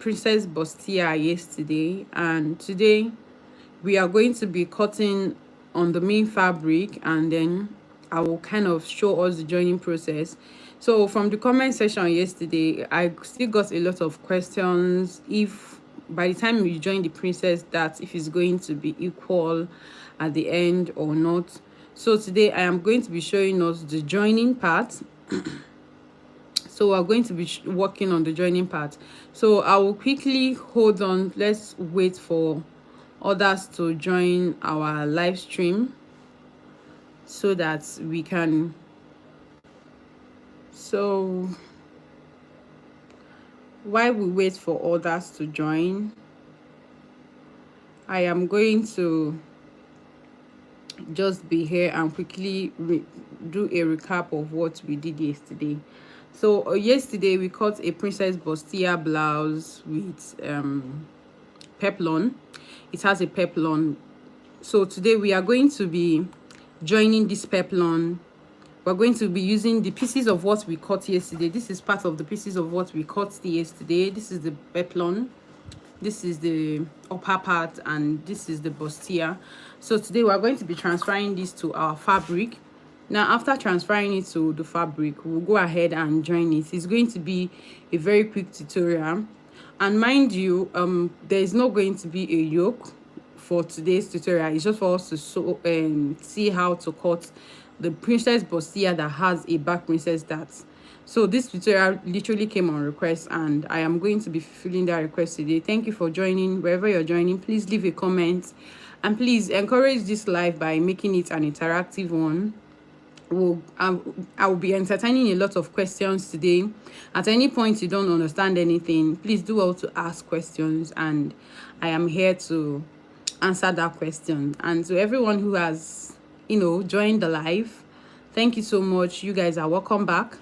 princess bustier yesterday, and today we are going to be cutting on the main fabric, and then I will kind of show us the joining process. So from the comment section yesterday, I still got a lot of questions if by the time you join the princess, that if it's going to be equal at the end or not. So today I am going to be showing us the joining part. So we're going to be working on the joining part. So I will quickly hold on. Let's wait for others to join our live stream so that we can. So while we wait for others to join, I am going to just be here and quickly do a recap of what we did yesterday. So yesterday we cut a princess bustier blouse with peplum. It has a peplum. So today we are going to be joining this peplum. We're going to be using the pieces of what we cut yesterday. This is part of the pieces of what we cut yesterday. This is the peplum, this is the upper part, and this is the bustier. So today we're going to be transferring this to our fabric. Now after transferring it to the fabric, we'll go ahead and join it. It's going to be a very quick tutorial, and mind you, there is not going to be a yoke for today's tutorial. It's just for us to see how to cut the princess bustier that has a back princess dart. So this tutorial literally came on request, and I am going to be fulfilling that request today. Thank you for joining. Wherever you're joining, please leave a comment, and please encourage this live by making it an interactive one. I will be entertaining a lot of questions today. At any point you don't understand anything, please do well to ask questions, and I am here to answer that question. And to everyone who has joined the live, thank you so much. You guys are welcome back.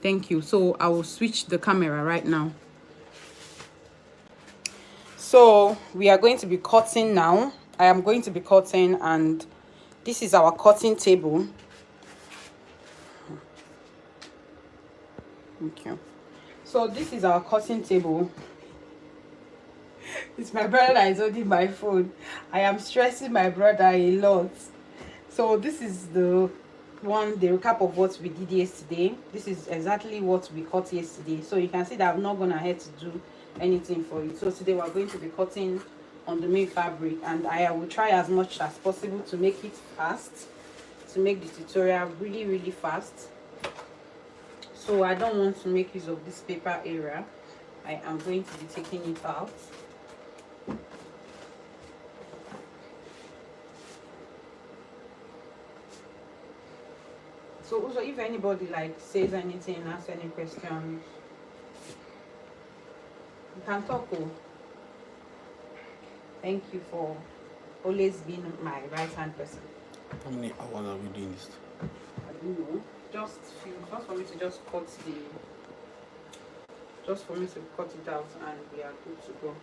Thank you. So I will switch the camera right now. So we are going to be cutting now. I am going to be cutting, and this is our cutting table. Thank you. So this is our cutting table. It's my brother that is holding my phone. I am stressing my brother a lot. So this is the recap of what we did yesterday. This is exactly what we cut yesterday. So you can see that I'm not gonna have to do anything for it. So today we're going to be cutting on the main fabric, and I will try as much as possible to make it fast, to make the tutorial really fast. So I don't want to make use of this paper area. I am going to be taking it out. So also, if anybody says anything, asks any questions, you can talk. Oh. Thank you for always being my right hand person. How many hours are we doing this? I don't know. Just for me to just cut it out, and we are good to go.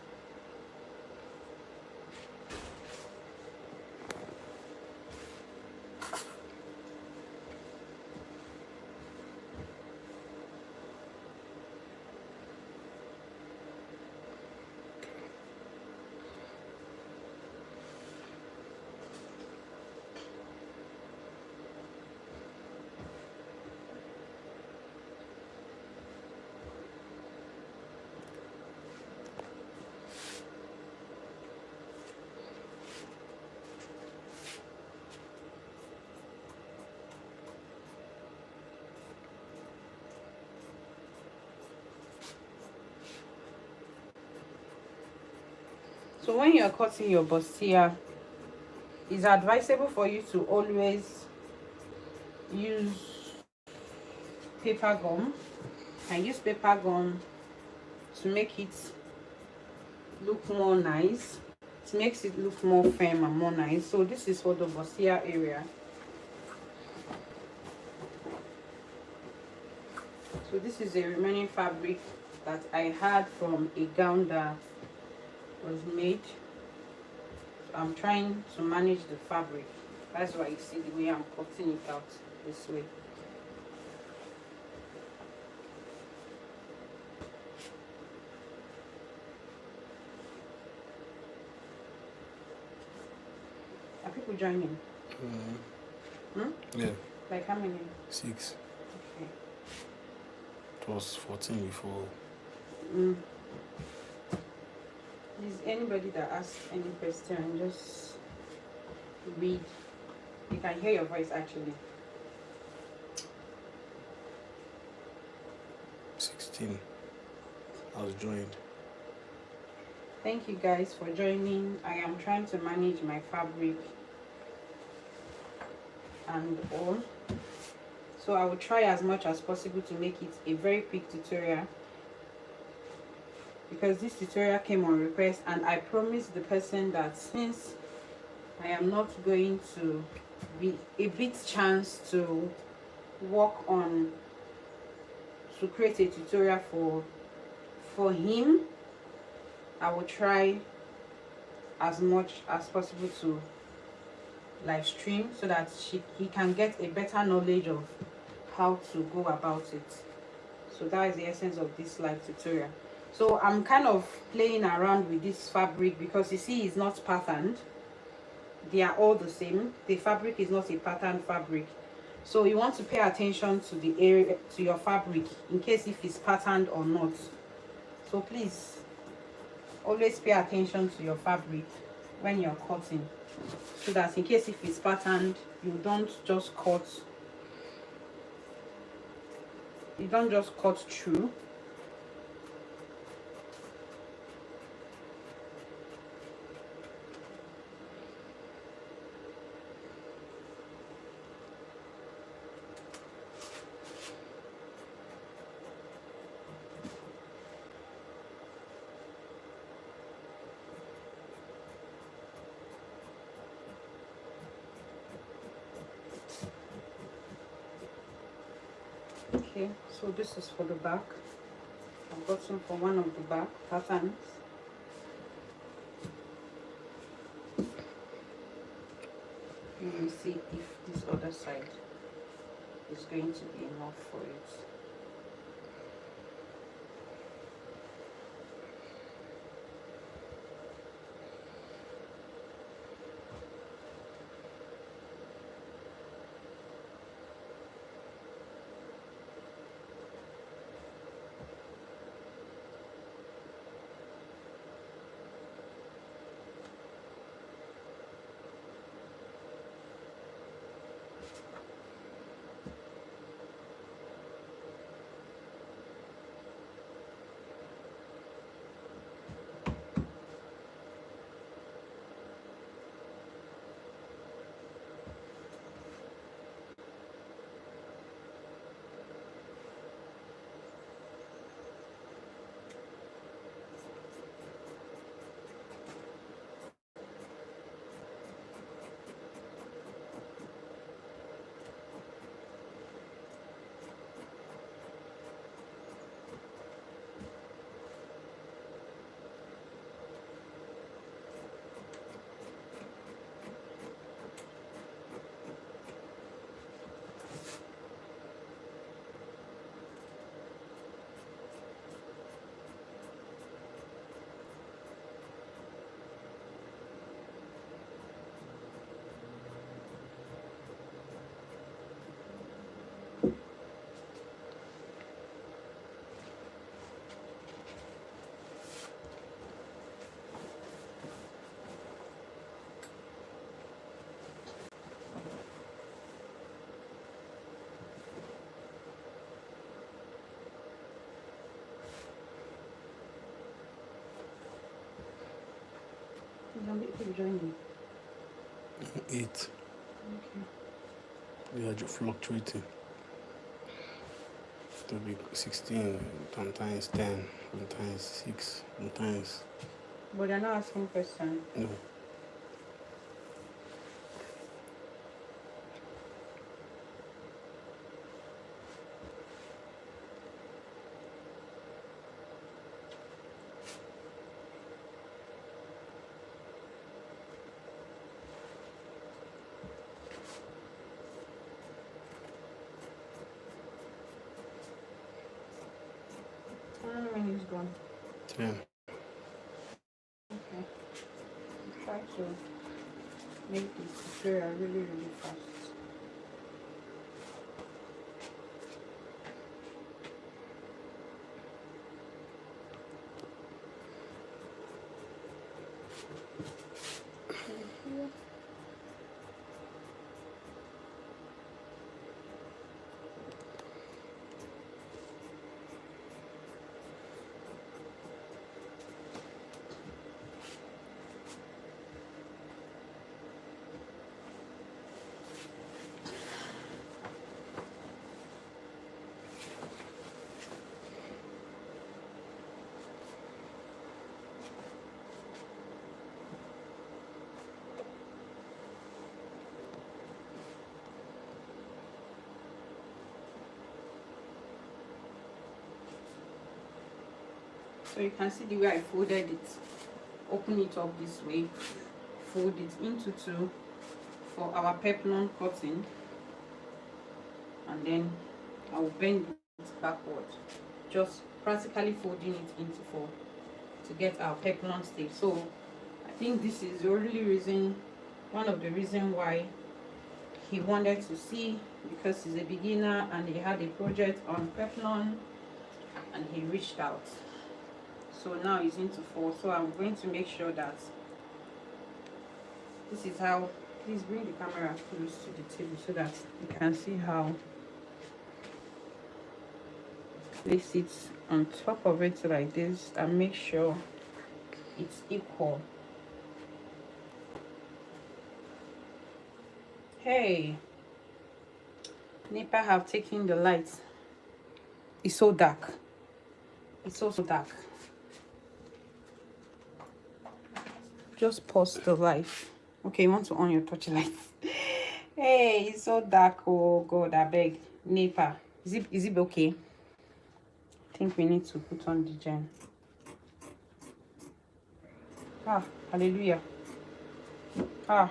So when you're cutting your bustier, it's advisable for you to always use paper gum, and use paper gum to make it look more nice. It makes it look more firm and more nice. So this is for the bustier area. So this is the remaining fabric that I had from a gown that was made. So I'm trying to manage the fabric. That's why you see the way I'm cutting it out this way. people joining? Yeah. Like how many? 6. Okay. It was 14 before. Is anybody that asks any question, just read. You can hear your voice actually. 16. I was joined. Thank you guys for joining. I am trying to manage my fabric and all. So I will try as much as possible to make it a very quick tutorial, because this tutorial came on request, and I promised the person that since I am not going to be a bit chance to work on to create a tutorial for him, I will try as much as possible to live stream so that he can get a better knowledge of how to go about it. So that is the essence of this live tutorial. So I'm kind of playing around with this fabric because you see it's not patterned. They are all the same. The fabric is not a patterned fabric. So you want to pay attention to the area, to your fabric, in case if it's patterned or not. So please always pay attention to your fabric when you're cutting, so that in case if it's patterned, you don't just cut through. Okay, so this is for the back. I've got some for one of the back patterns. Let me see if this other side is going to be enough for it. How many people joining? 8. Okay. We are fluctuating. To be 16, sometimes 10, sometimes 6, sometimes. But they're not asking questions. No. How many minutes gone? 10. Okay. Try to make this tutorial really fast. So you can see the way I folded it. Open it up this way, fold it into two for our peplum cutting, and then I will bend it backward, just practically folding it into four to get our peplum stitch. So I think this is the only reason, one of the reasons why he wanted to see, because he's a beginner and he had a project on peplum and he reached out. So now he's into four, so I'm going to make sure that this is how, please bring the camera close to the table so that you can see how place it on top of it like this and make sure it's equal. Hey, NEPA have taken the light. It's so dark. It's so dark. Just pause the light. Okay, you want to on your torch light. Hey, it's so dark. Oh God, I beg. NEPA, is it okay? I think we need to put on the gem. Ah, hallelujah. Ah,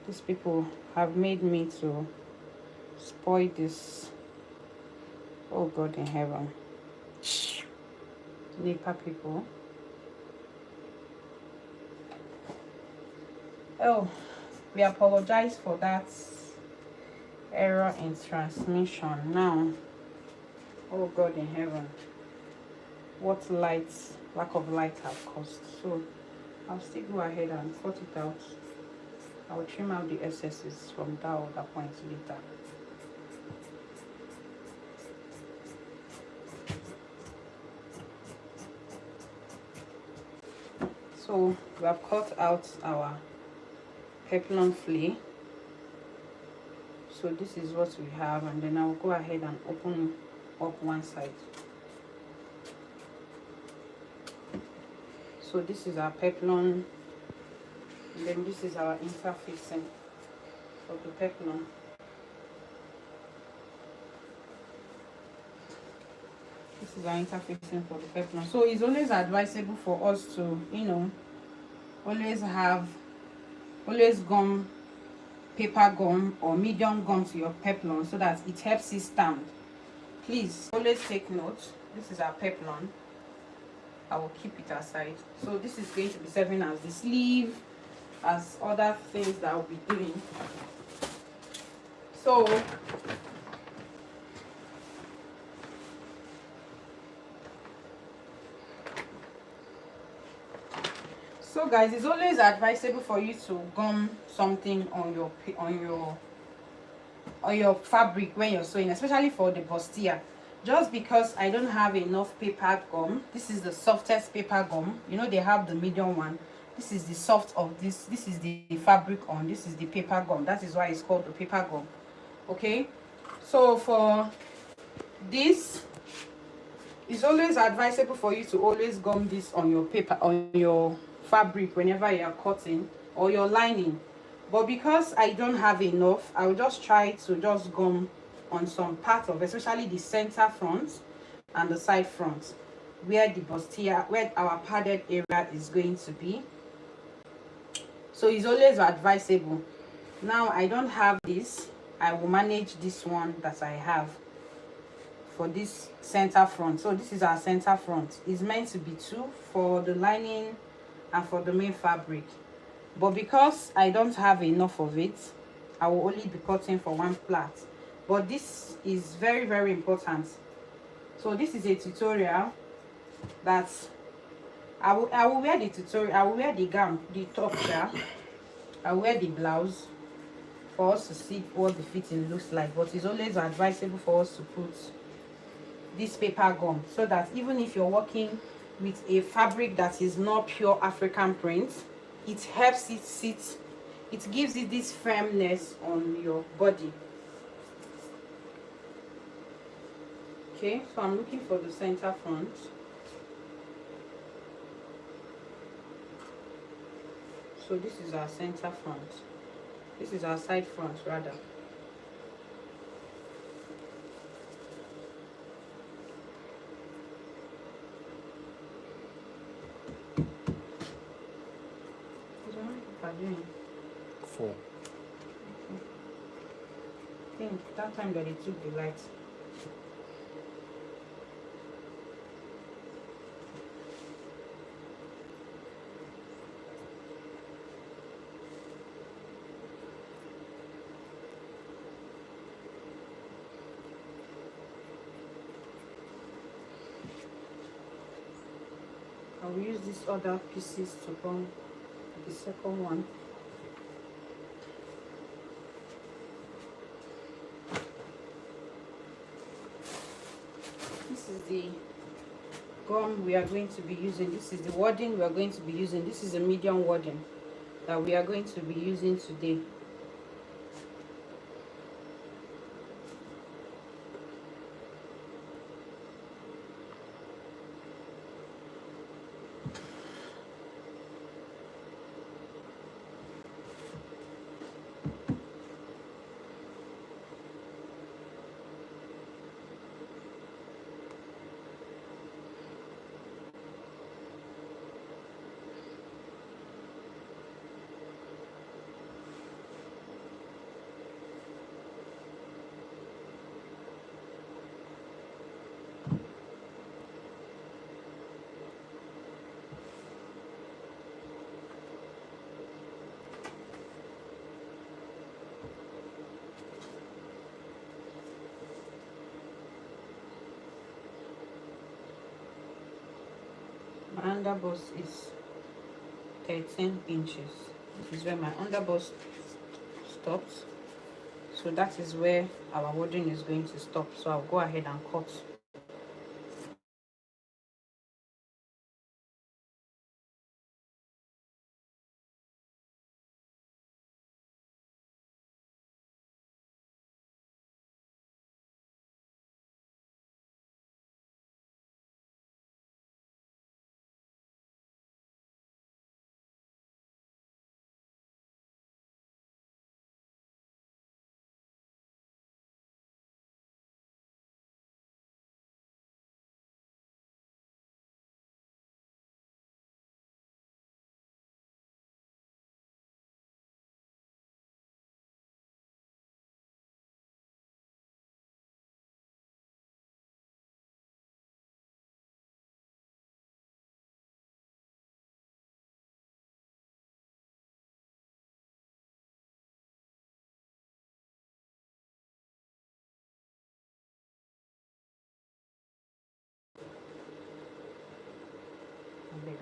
these people have made me to spoil this. Oh God in heaven. NEPA people. Oh, we apologize for that error in transmission. Now, oh God in heaven, what lights, lack of light have caused. So I'll still go ahead and cut it out. I'll trim out the excesses from that other point later. So we have cut out our peplum flea. So this is what we have, and then I'll go ahead and open up one side. So this is our peplum, and then this is our interfacing of the peplum. This is our interfacing for the peplum. So it's always advisable for us to, you know, always gum paper gum or medium gum to your peplum so that it helps it stand. Please always take note. This is our peplum. I will keep it aside. So this is going to be serving as the sleeve, as other things that I'll be doing. So guys, it's always advisable for you to gum something on your fabric when you're sewing, especially for the bustier. Just because I don't have enough paper gum, this is the softest paper gum. You know, they have the medium one. This is the soft of this. This is the fabric on. This is the paper gum. That is why it's called the paper gum. Okay, so for this, it's always advisable for you to always gum this on your paper, on your fabric whenever you are cutting, or your lining. But because I don't have enough, I'll just try to just gum on some part of, especially the center front and the side front, where the bustier, where our padded area is going to be. So it's always advisable. Now I don't have this, I will manage this one that I have for this center front. So this is our center front. It's meant to be 2 for the lining and for the main fabric. But because I don't have enough of it, I will only be cutting for one plait. But this is very, very important. So this is a tutorial that I will wear the tutorial. I will wear the gown, the top shell. I will wear the blouse for us to see what the fitting looks like. But it's always advisable for us to put this paper gum, so that even if you're working with a fabric that is not pure African print, it helps it sit, it gives it this firmness on your body. Okay, so I'm looking for the center front. So this is our center front, this is our side front rather. How many people are doing? 4. I think that time that they took the light. I will use these other pieces to form the second one. This is the gum we are going to be using. This is the wording we are going to be using. This is a medium wording that we are going to be using today. My underbust is 13 inches. This is where my underbust stops. So that is where our wording is going to stop. So I'll go ahead and cut.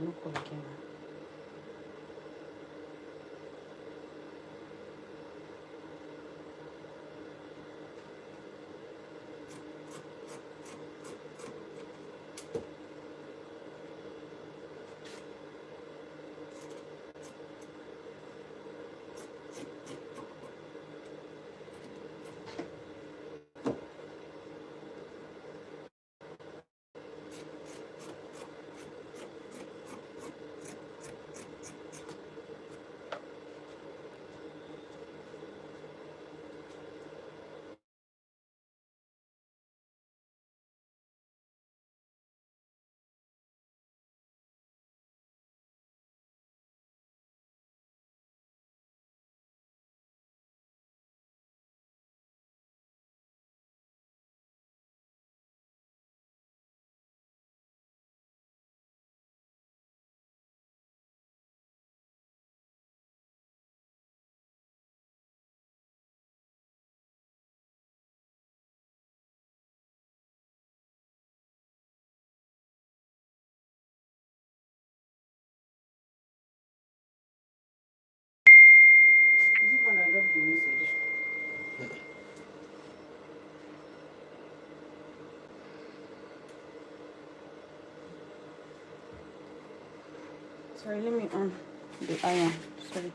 No pull again. Sorry, let me on the iron. Sorry.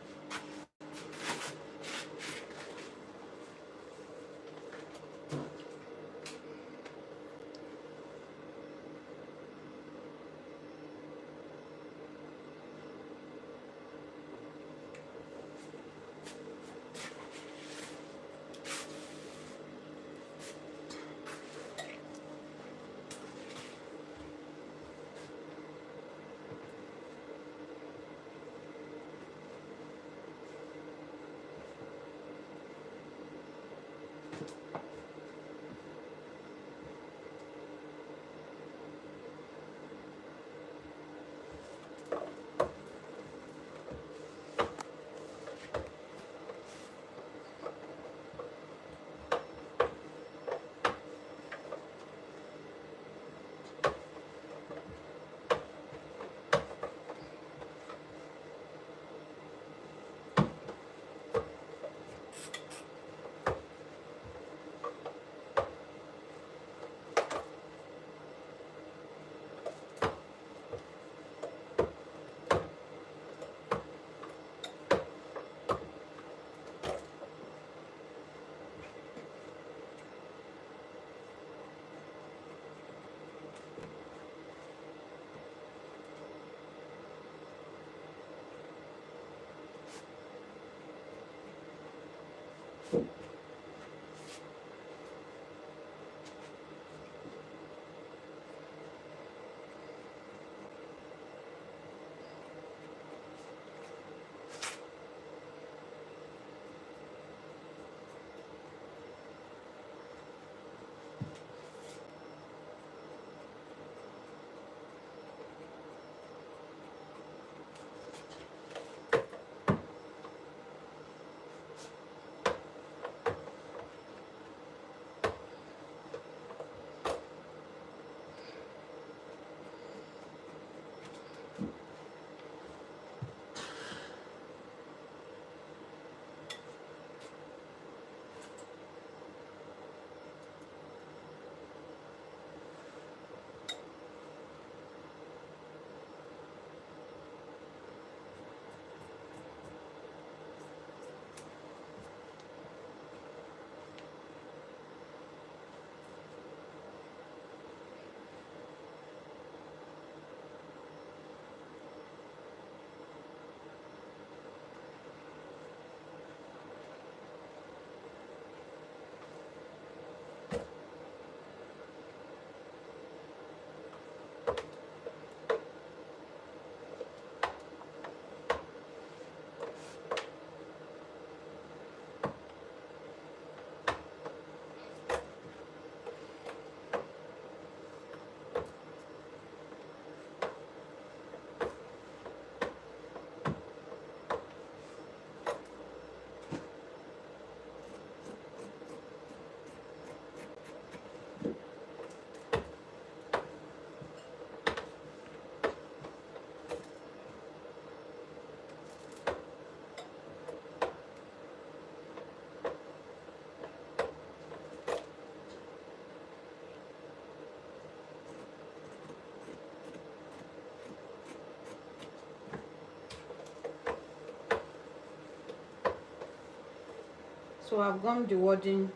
So I've gummed the wording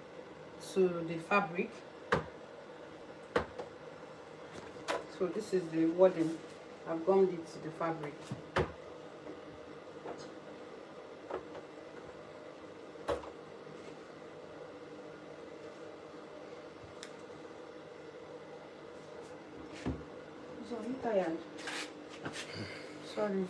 to the fabric. So this is the wording. I've gummed it to the fabric. So are you tired? Sorry.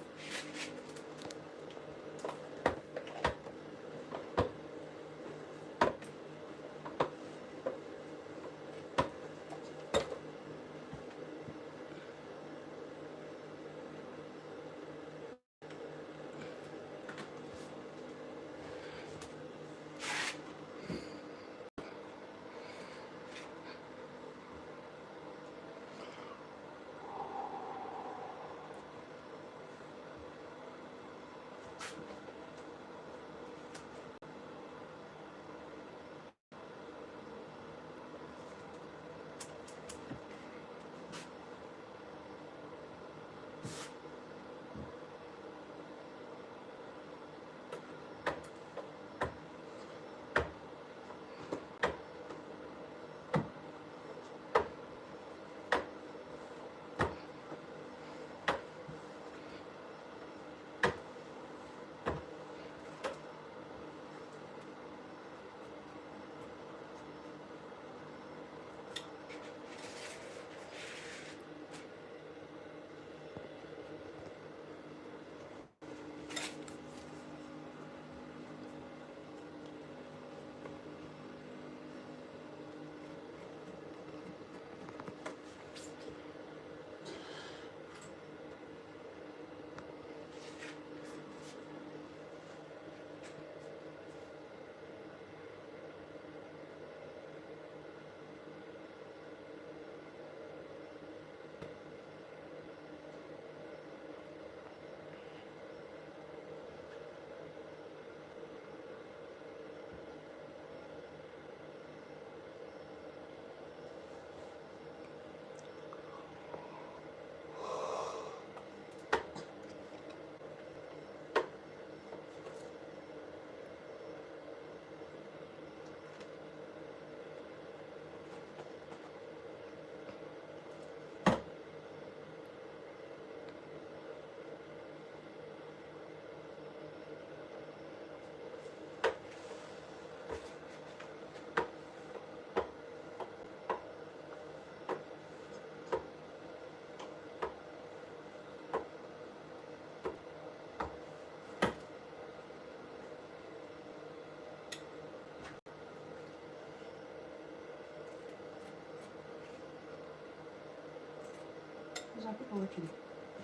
Is our people working?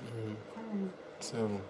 I don't know. 7.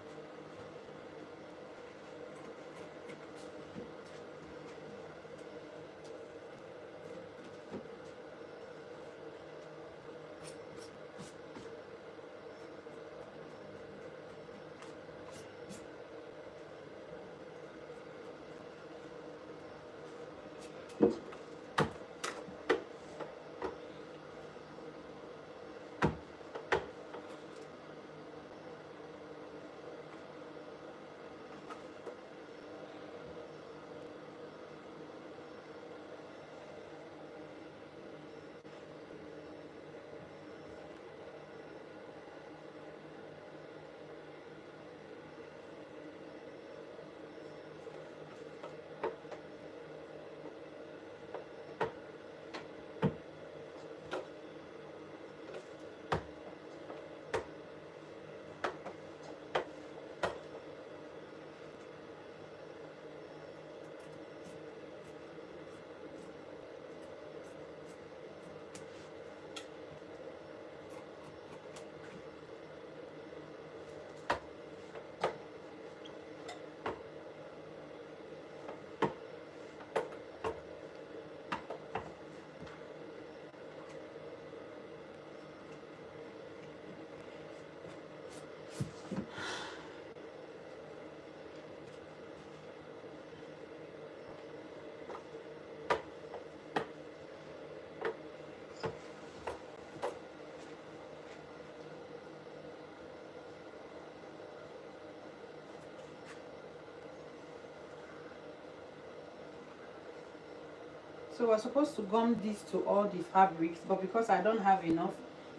So we're supposed to gum this to all the fabrics, but because I don't have enough,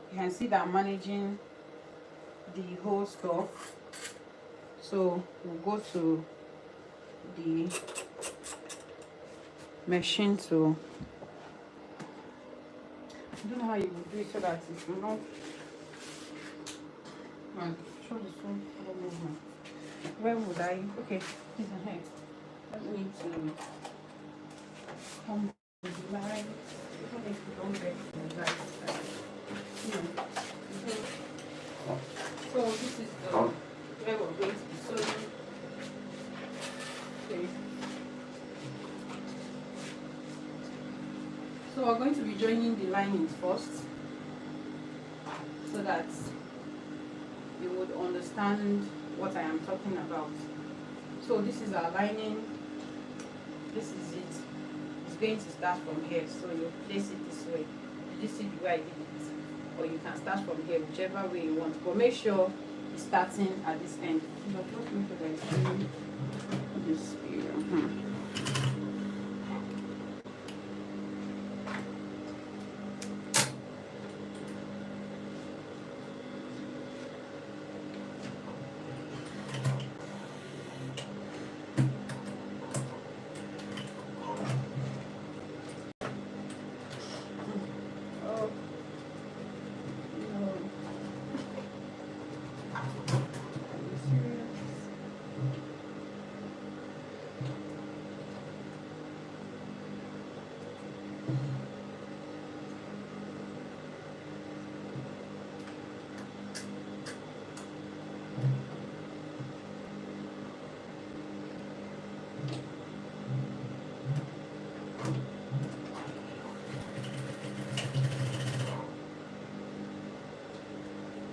you can see that I'm managing the whole stuff. So we'll go to the machine to, I don't know how you will do it so that it will not, like, show the phone. I don't know. Where would I? Okay, this is here. Let me to come to the line. Even if you don't get the right side. So this is the where we're going to be sewing. Okay. So we're going to be joining the linings first, so that you would understand what I am talking about. So this is our lining. This is it. It's going to start from here. So you place it this way. Did you see the way I did it? Or you can start from here, whichever way you want. But make sure it's starting at this end. But just make sure that it's doing this area.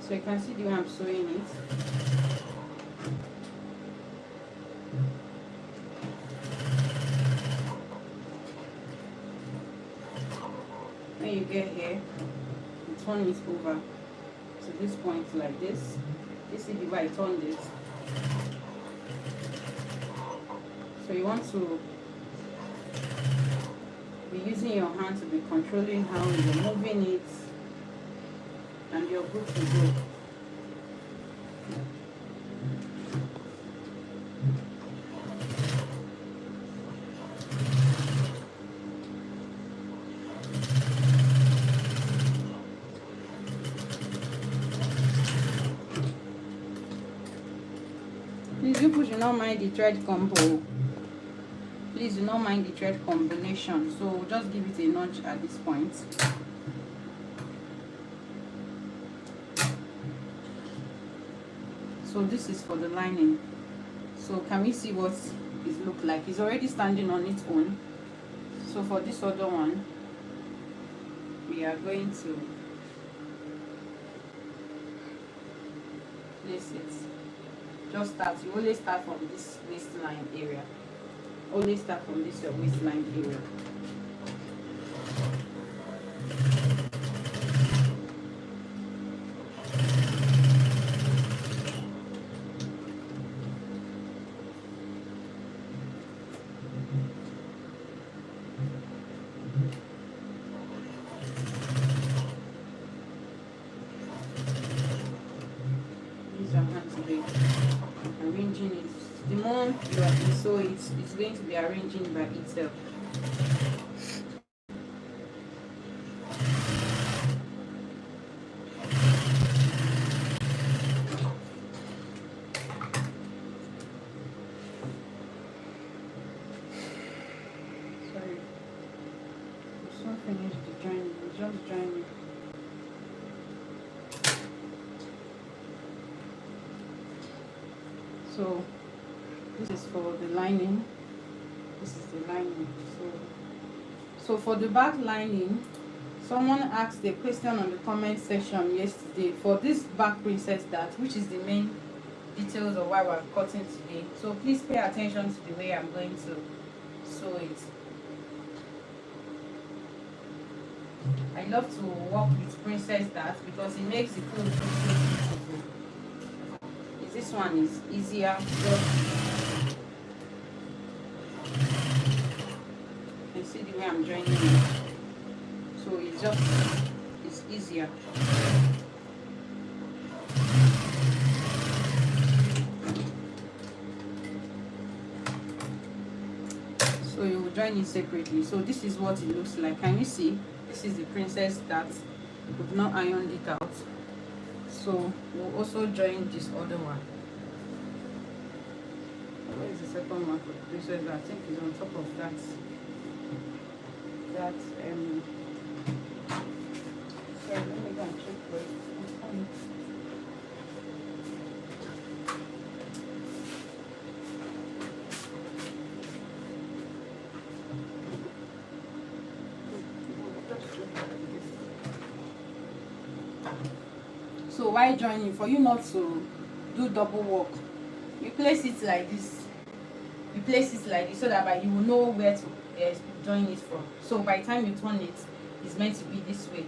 So you can see the way I'm sewing it. When you get here, you turn it over to this point like this. You see the way I turned it. So you want to be using your hand to be controlling how you're moving it, and you're good to go. Please, you should not mind the thread combo. Please do not mind the thread combination. So just give it a nudge at this point. So this is for the lining. So can we see what it look like? It's already standing on its own. So for this other one, we are going to place it. Just start. You always start from this waistline area. Always start from this waistline area. Use your hand today. Arranging it. The more you sew it, it's going to be arranging by itself. Sorry. I'm so finished the joining. Just joining. So this is for the lining. This is the lining. So for the back lining, someone asked a question on the comment section yesterday for this back princess dart, which is the main details of why we're cutting today. So please pay attention to the way I'm going to sew it. I love to work with princess dart because it makes the clothes look so beautiful. This one is easier. You see the way I'm joining it. So it's easier. So you will join it separately. So this is what it looks like. Can you see? This is the princess that we've not ironed it out. So we'll also join this other one. Where is the second one for the princess? I think it's on top of that. Sorry, let me go and check for it. So while joining, for you not to do double work, you place it like this. You place it like this so that you will know where to join it from. So by the time you turn it, it's meant to be this way.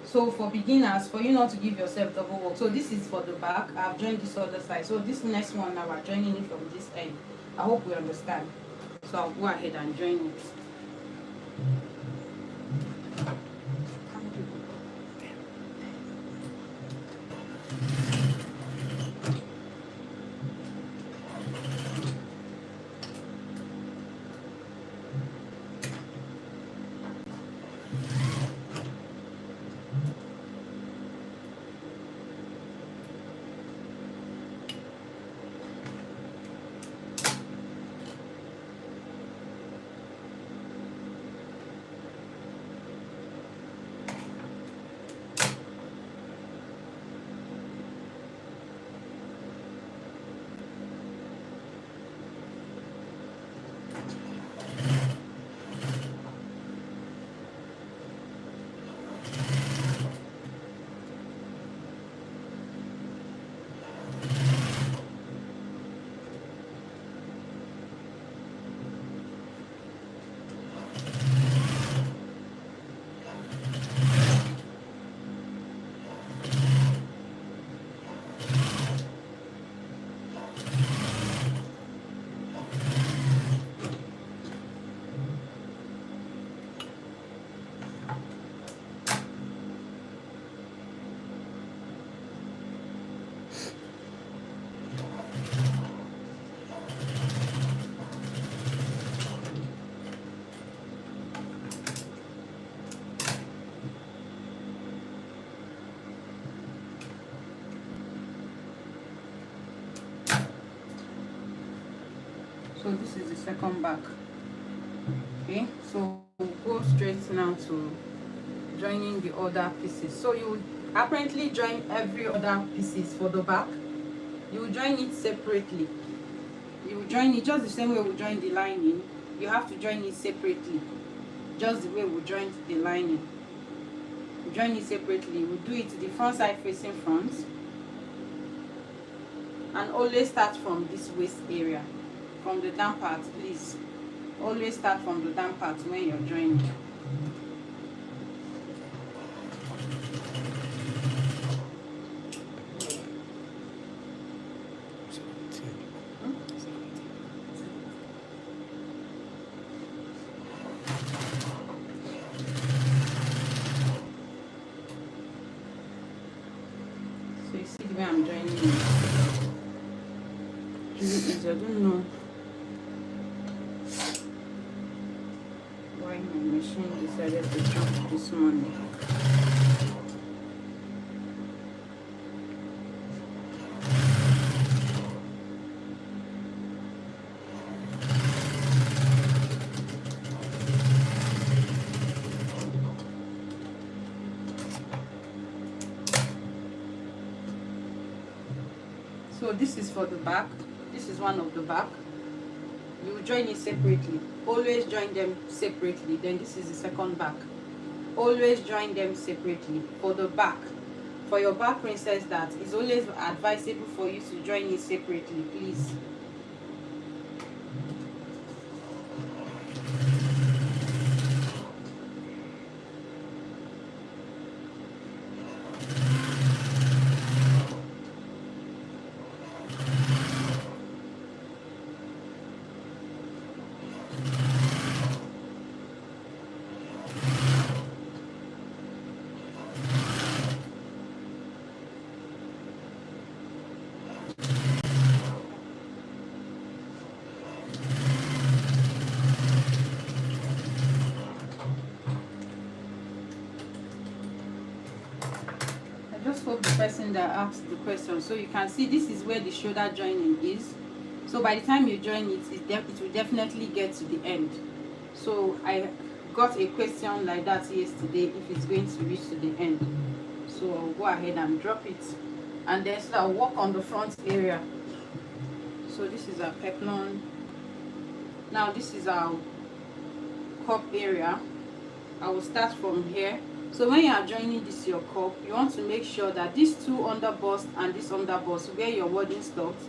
So for beginners, for you not to give yourself double work, so this is for the back. I've joined this other side. So this next one now we're joining it from this end. I hope we understand. So I'll go ahead and join it. So this is the second back. Okay, so we'll go straight now to joining the other pieces. So you apparently join every other pieces for the back. You will join it separately. You will join it just the same way we join the lining. You have to join it separately, just the way we joined the lining. We join it separately. We do it the front side facing front, and always start from this waist area, from the down part. Please always start from the down part when you're joining. So you see the way I'm joining it. I don't know why my machine decided to jump this morning. So this is for the back. This is one of the back. You will join it separately. Always join them separately. Then this is the second back. Always join them separately. For the back, for your back princess, that is always advisable for you to join it separately, please. Just hope the person that asked the question, so you can see this is where the shoulder joining is. So by the time you join it, it will definitely get to the end. So I got a question like that yesterday, if it's going to reach to the end. So I'll go ahead and drop it, and then so I'll work on the front area. So this is our peplum. Now this is our cup area. I will start from here. So when you are joining this your cup, you want to make sure that these two underbust and this underbust where your wadding stops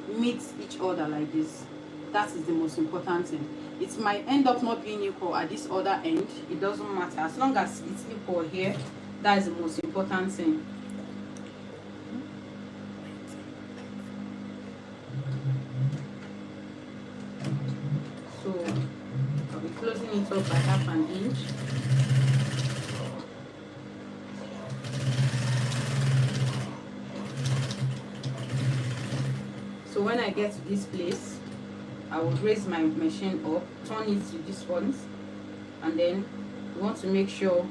meet each other like this. That is the most important thing. It might end up not being equal at this other end. It doesn't matter. As long as it's equal here, that is the most important thing. So I'll be closing it up by 1/2 inch. So when I get to this place, I will raise my machine up, turn it to this one, and then you want to make sure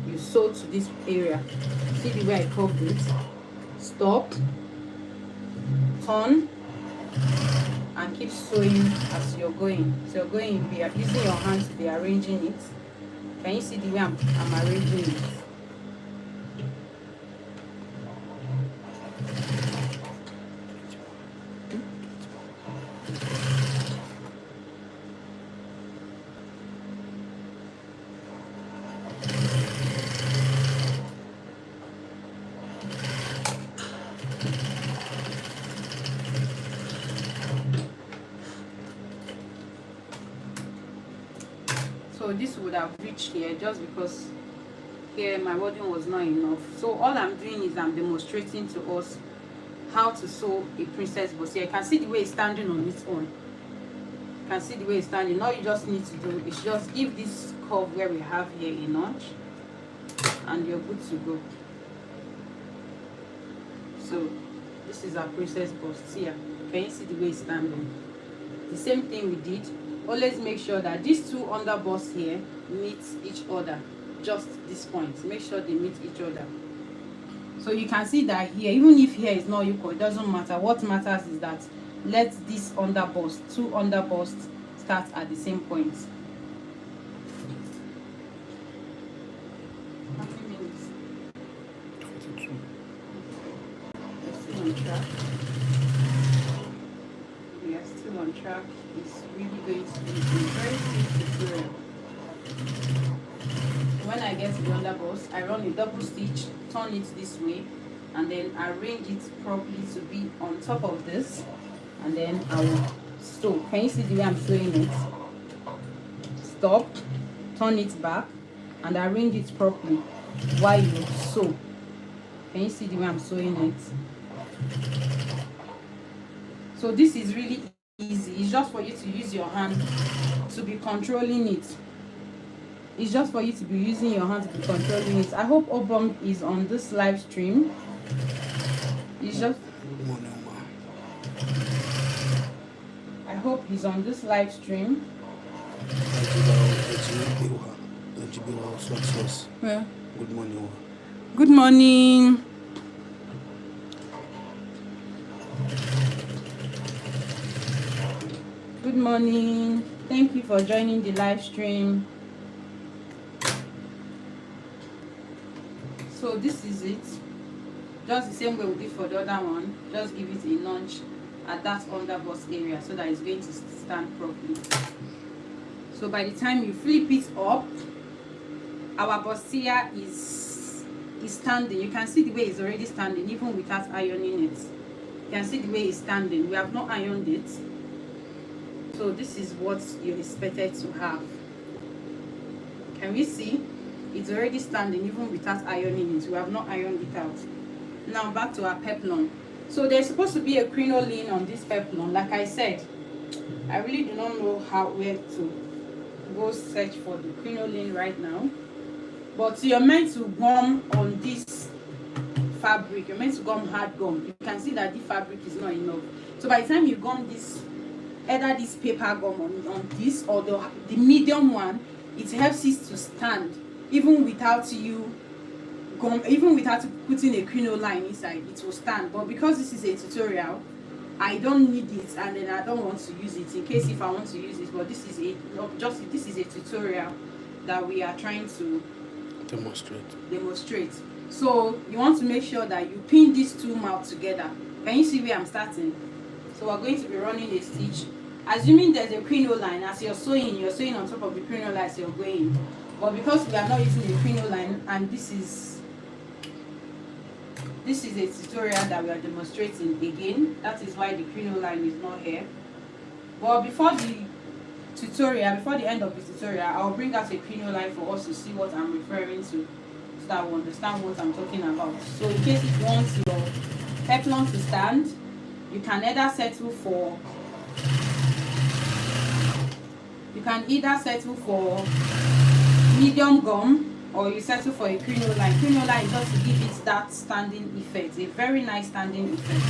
you sew to this area. See the way I curved it? Stop, turn, and keep sewing as you're going. So you're going, you are using your hand to be arranging it. Can you see the way I'm arranging it? So this would have reached here just because here my wadding was not enough. So all I'm doing is I'm demonstrating to us how to sew a princess bustier. You can see the way it's standing on its own. You can see the way it's standing. All you just need to do is just give this curve where we have here a notch, and you're good to go. So this is our princess bustier. Can you see the way it's standing? The same thing we did. Always make sure that these two underbusts here meet each other. Just this point, make sure they meet each other. So you can see that here, even if here is not equal, it doesn't matter. What matters is that let this underbust, two underbusts, start at the same point. How many minutes? 42. Let's see on track. on track is really going to be a very quick tutorial. When I get to the underbust, I run a double stitch, turn it this way, and then arrange it properly to be on top of this, and then I will sew. Can you see the way I'm sewing it? Stop, turn it back, and arrange it properly while you sew. Can you see the way I'm sewing it? So this is really easy. It's just for you to use your hand to be controlling it. It's just for you to be using your hand to be controlling it. I hope Obong is on this live stream. It's just, I hope he's on this live stream. Yeah. Good morning. Good morning. Good morning. Thank you for joining the live stream. So this is it. Just the same way we did for the other one. Just give it a notch at that underbust area so that it's going to stand properly. So by the time you flip it up, our bustier is standing. You can see the way it's already standing even without ironing it. You can see the way it's standing. We have not ironed it. So this is what you're expected to have. Can we see? It's already standing even without ironing it. We have not ironed it out. Now back to our peplum. So there's supposed to be a crinoline on this peplum. Like I said, I really do not know where to go search for the crinoline right now. But you're meant to gum on this fabric. You're meant to gum hard gum. You can see that the fabric is not enough. So by the time you gum this, either this paper gum on this or the medium one, it helps it to stand even without you putting a crinoline inside. It will stand. But because this is a tutorial, I don't need it, and then I don't want to use it in case if I want to use it. But this is a tutorial that we are trying to demonstrate. So you want to make sure that you pin these two mouths together. Can you see where I'm starting? So we're going to be running a stitch. Assuming there's a crinoline, as you're sewing on top of the crinoline as you're going. But because we are not using a crinoline, and this is a tutorial that we are demonstrating again, that is why the crinoline is not here. But before the end of the tutorial, I'll bring out a crinoline for us to see what I'm referring to, so that we understand what I'm talking about. So in case you want your peplum to stand, you can either settle for medium gum, or you settle for a crinoline. Crinoline is just to give it that standing effect, a very nice standing effect.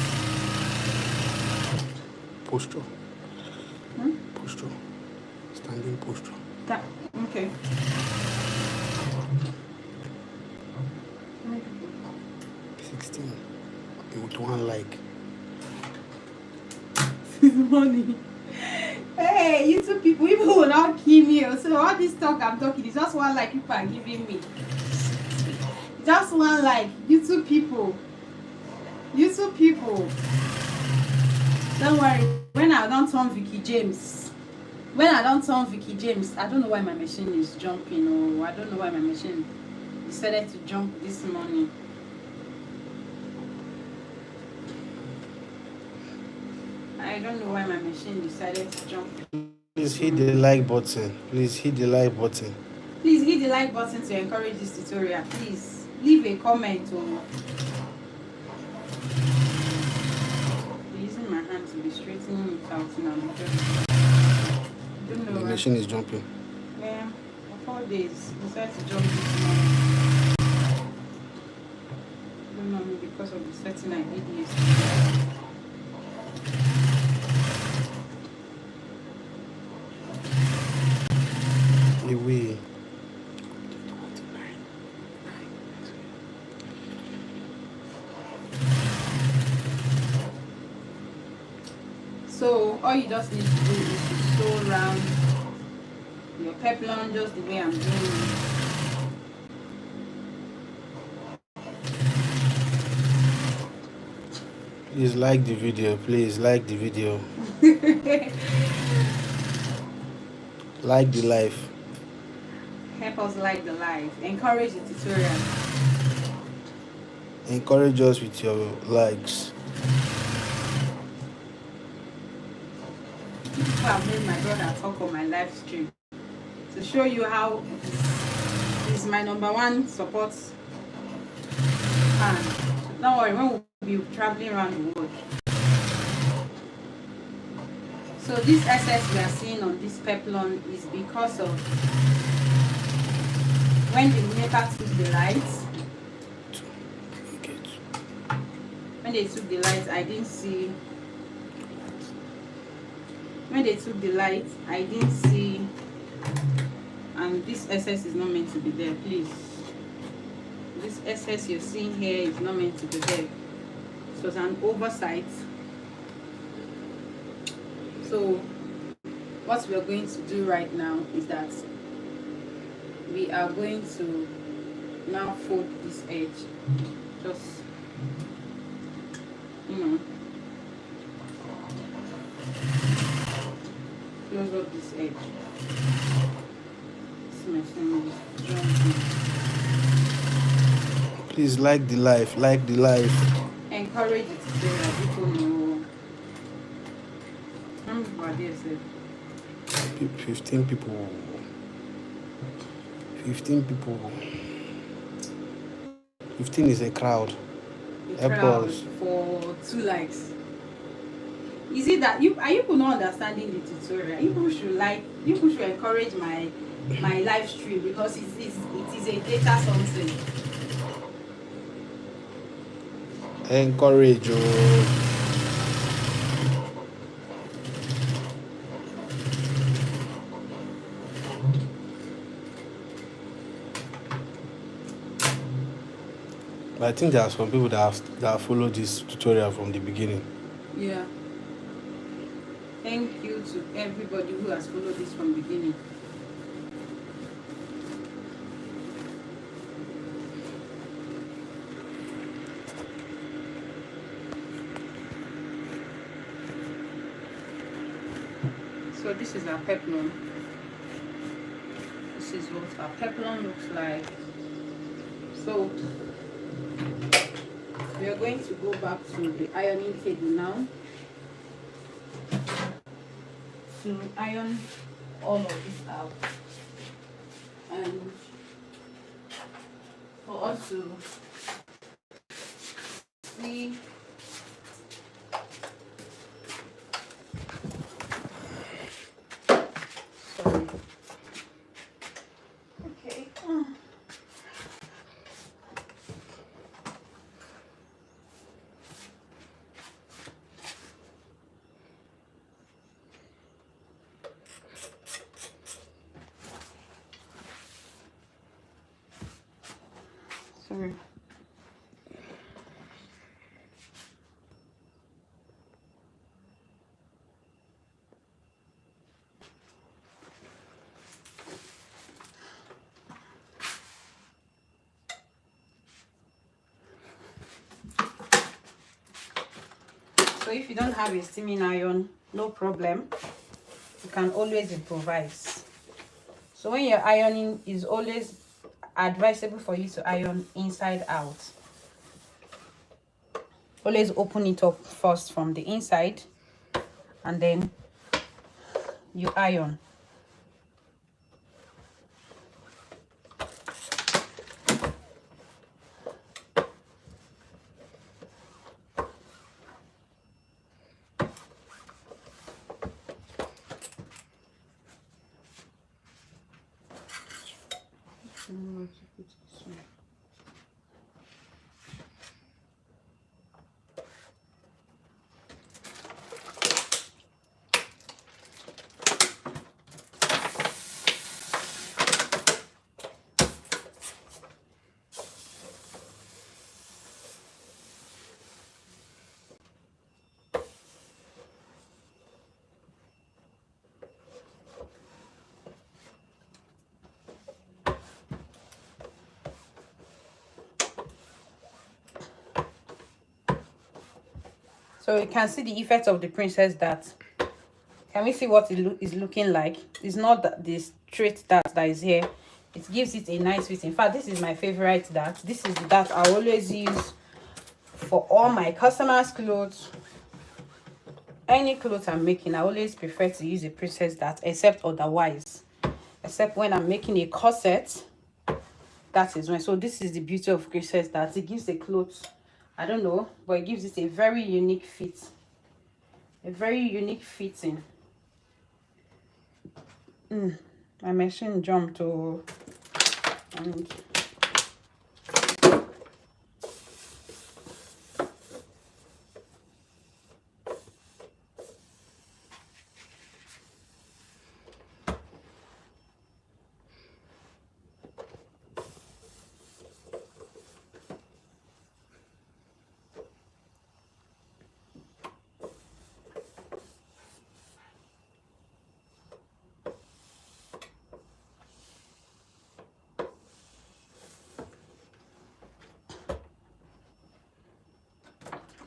Posture. Posture. Standing posture. Okay. With one like. This money. Hey, you two people will not kill me. So all this talk I'm talking is just one like people are giving me. Just one like. You two people. Don't worry. When I don't turn Vicky James, I don't know why my machine is jumping, or I don't know why my machine decided to jump this morning. I don't know why my machine decided to jump. Please hit the like button. Please hit the like button to encourage this tutorial. Please leave a comment. Or I'm using my hand to be straightening it out now. I don't know. The machine is jumping. Yeah, for 4 days. Decided to jump this morning. I don't know, because of the setting I did yesterday. Away. So all you just need to do is to sew around your peplum just the way I'm doing it. Please like the video. Please like the video. Like the life. Help us like the life. Encourage the tutorial. Encourage us with your likes. People have made my brother talk on my live stream to show you how he's my #1 support fan. Don't worry, when we'll be traveling around the world. So this excess we are seeing on this peplum is because of when the NEPA took the lights. When they took the lights, I didn't see. When they took the lights, I didn't see. And this excess is not meant to be there, please. This excess you're seeing here is not meant to be there. It was an oversight. So what we are going to do right now is that we are going to now fold this edge. Just, close up this edge. Please like the life. Like the life. Encourage it so that people know. How many people are there, sir? 15 people. 15 people. 15 is a crowd. A crowd for 2 likes. Is it that you people not understanding the tutorial? You people should encourage my live stream because it is a data something. Encourage. But I think there are some people that have followed this tutorial from the beginning. Yeah. Thank you to everybody who has followed this from the beginning. So this is our peplum. This is what our peplum looks like. So we are going to go back to the ironing table now to iron all of this out, and for us to see sorry. So if you don't have a steaming iron, no problem. You can always improvise. So when you're ironing, it's always advisable for you to iron inside out. Always open it up first from the inside and then you iron. So you can see the effect of the princess dart. Can we see what it is looking like? It's not the straight dart that is here. It gives it a nice fit. In fact, this is my favorite dart. This is the dart I always use for all my customers' clothes. Any clothes I'm making, I always prefer to use a princess dart, except otherwise. Except when I'm making a corset, that is when. So this is the beauty of princess dart. It gives the clothes, I don't know, but it gives it a very unique fit. A very unique fitting. My machine jumped to and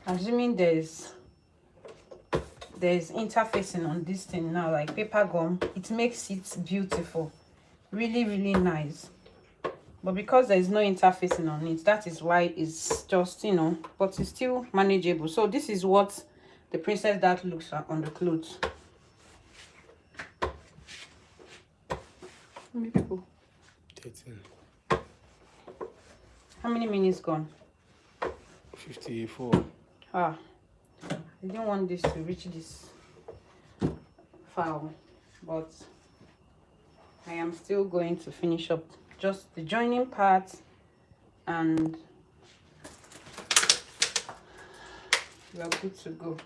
assuming there's interfacing on this thing now, like paper gum, it makes it beautiful, really nice. But because there is no interfacing on it, that is why it's just, you know, but it's still manageable. So this is what the princess dart looks like on the clothes. How many people? 13. How many minutes gone? 54. I didn't want this to reach this file, but I am still going to finish up just the joining part, and we are good to go.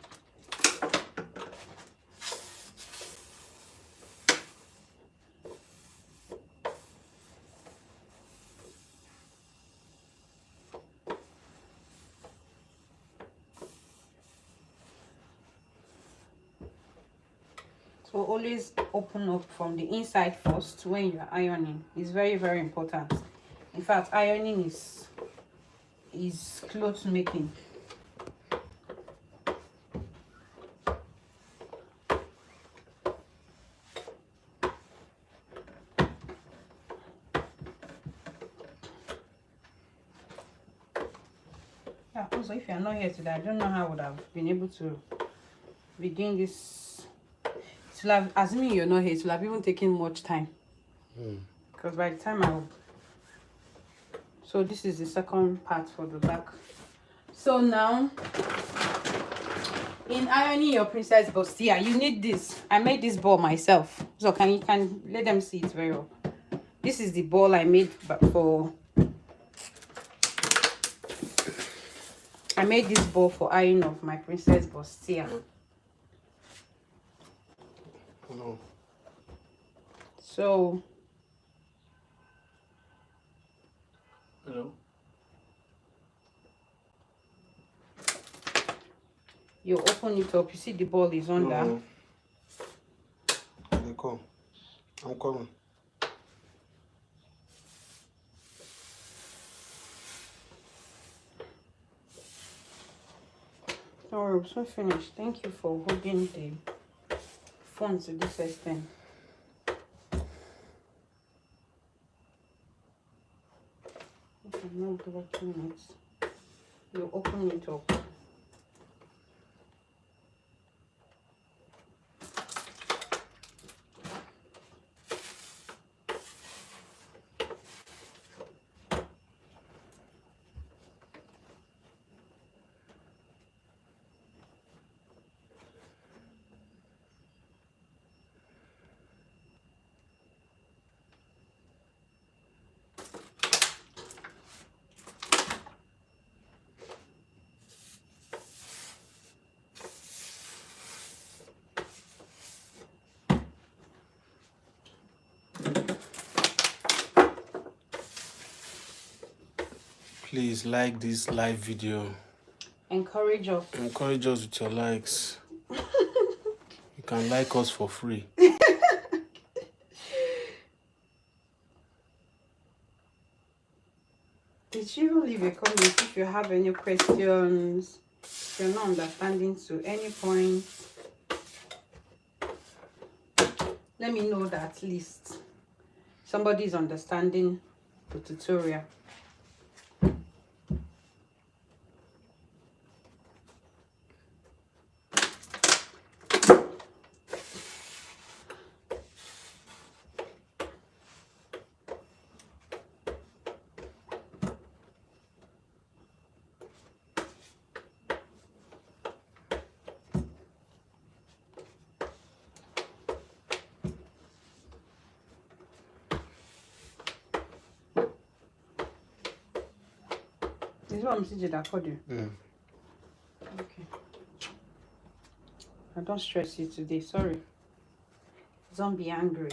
So always open up from the inside first when you're ironing. It's very important. In fact, ironing is clothes making. Yeah, also if you're not here today, I don't know how I would have been able to be doing this. To have, assuming you're not here, it will have even taken much time. Because by the time so this is the second part for the back. So now, in ironing your princess bustier, you need this. I made this ball myself, so you can let them see it very well. This is the ball I made for. I made this ball for ironing of my princess bustier. No. So. Hello. You open it up. You see the ball is under. No. They come. I'm coming. Alright, we're so finished. Thank you for holding the phone to this extent. Okay, now give it 2 minutes. You open it up. Please like this live video. Encourage us. Encourage us with your likes. You can like us for free. Did you even leave a comment if you have any questions, If you're not understanding to any point, let me know that at least somebody is understanding the tutorial. This is what I'm saying that for you. Okay. I don't stress you today, sorry. Don't be angry.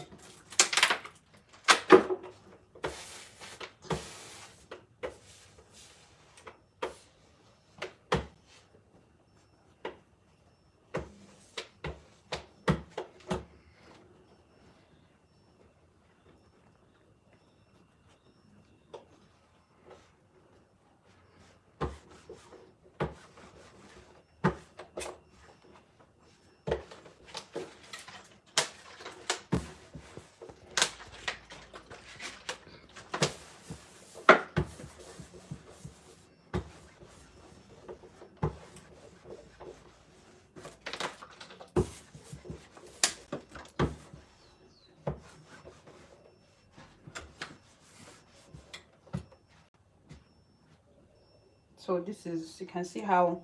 So this is, you can see how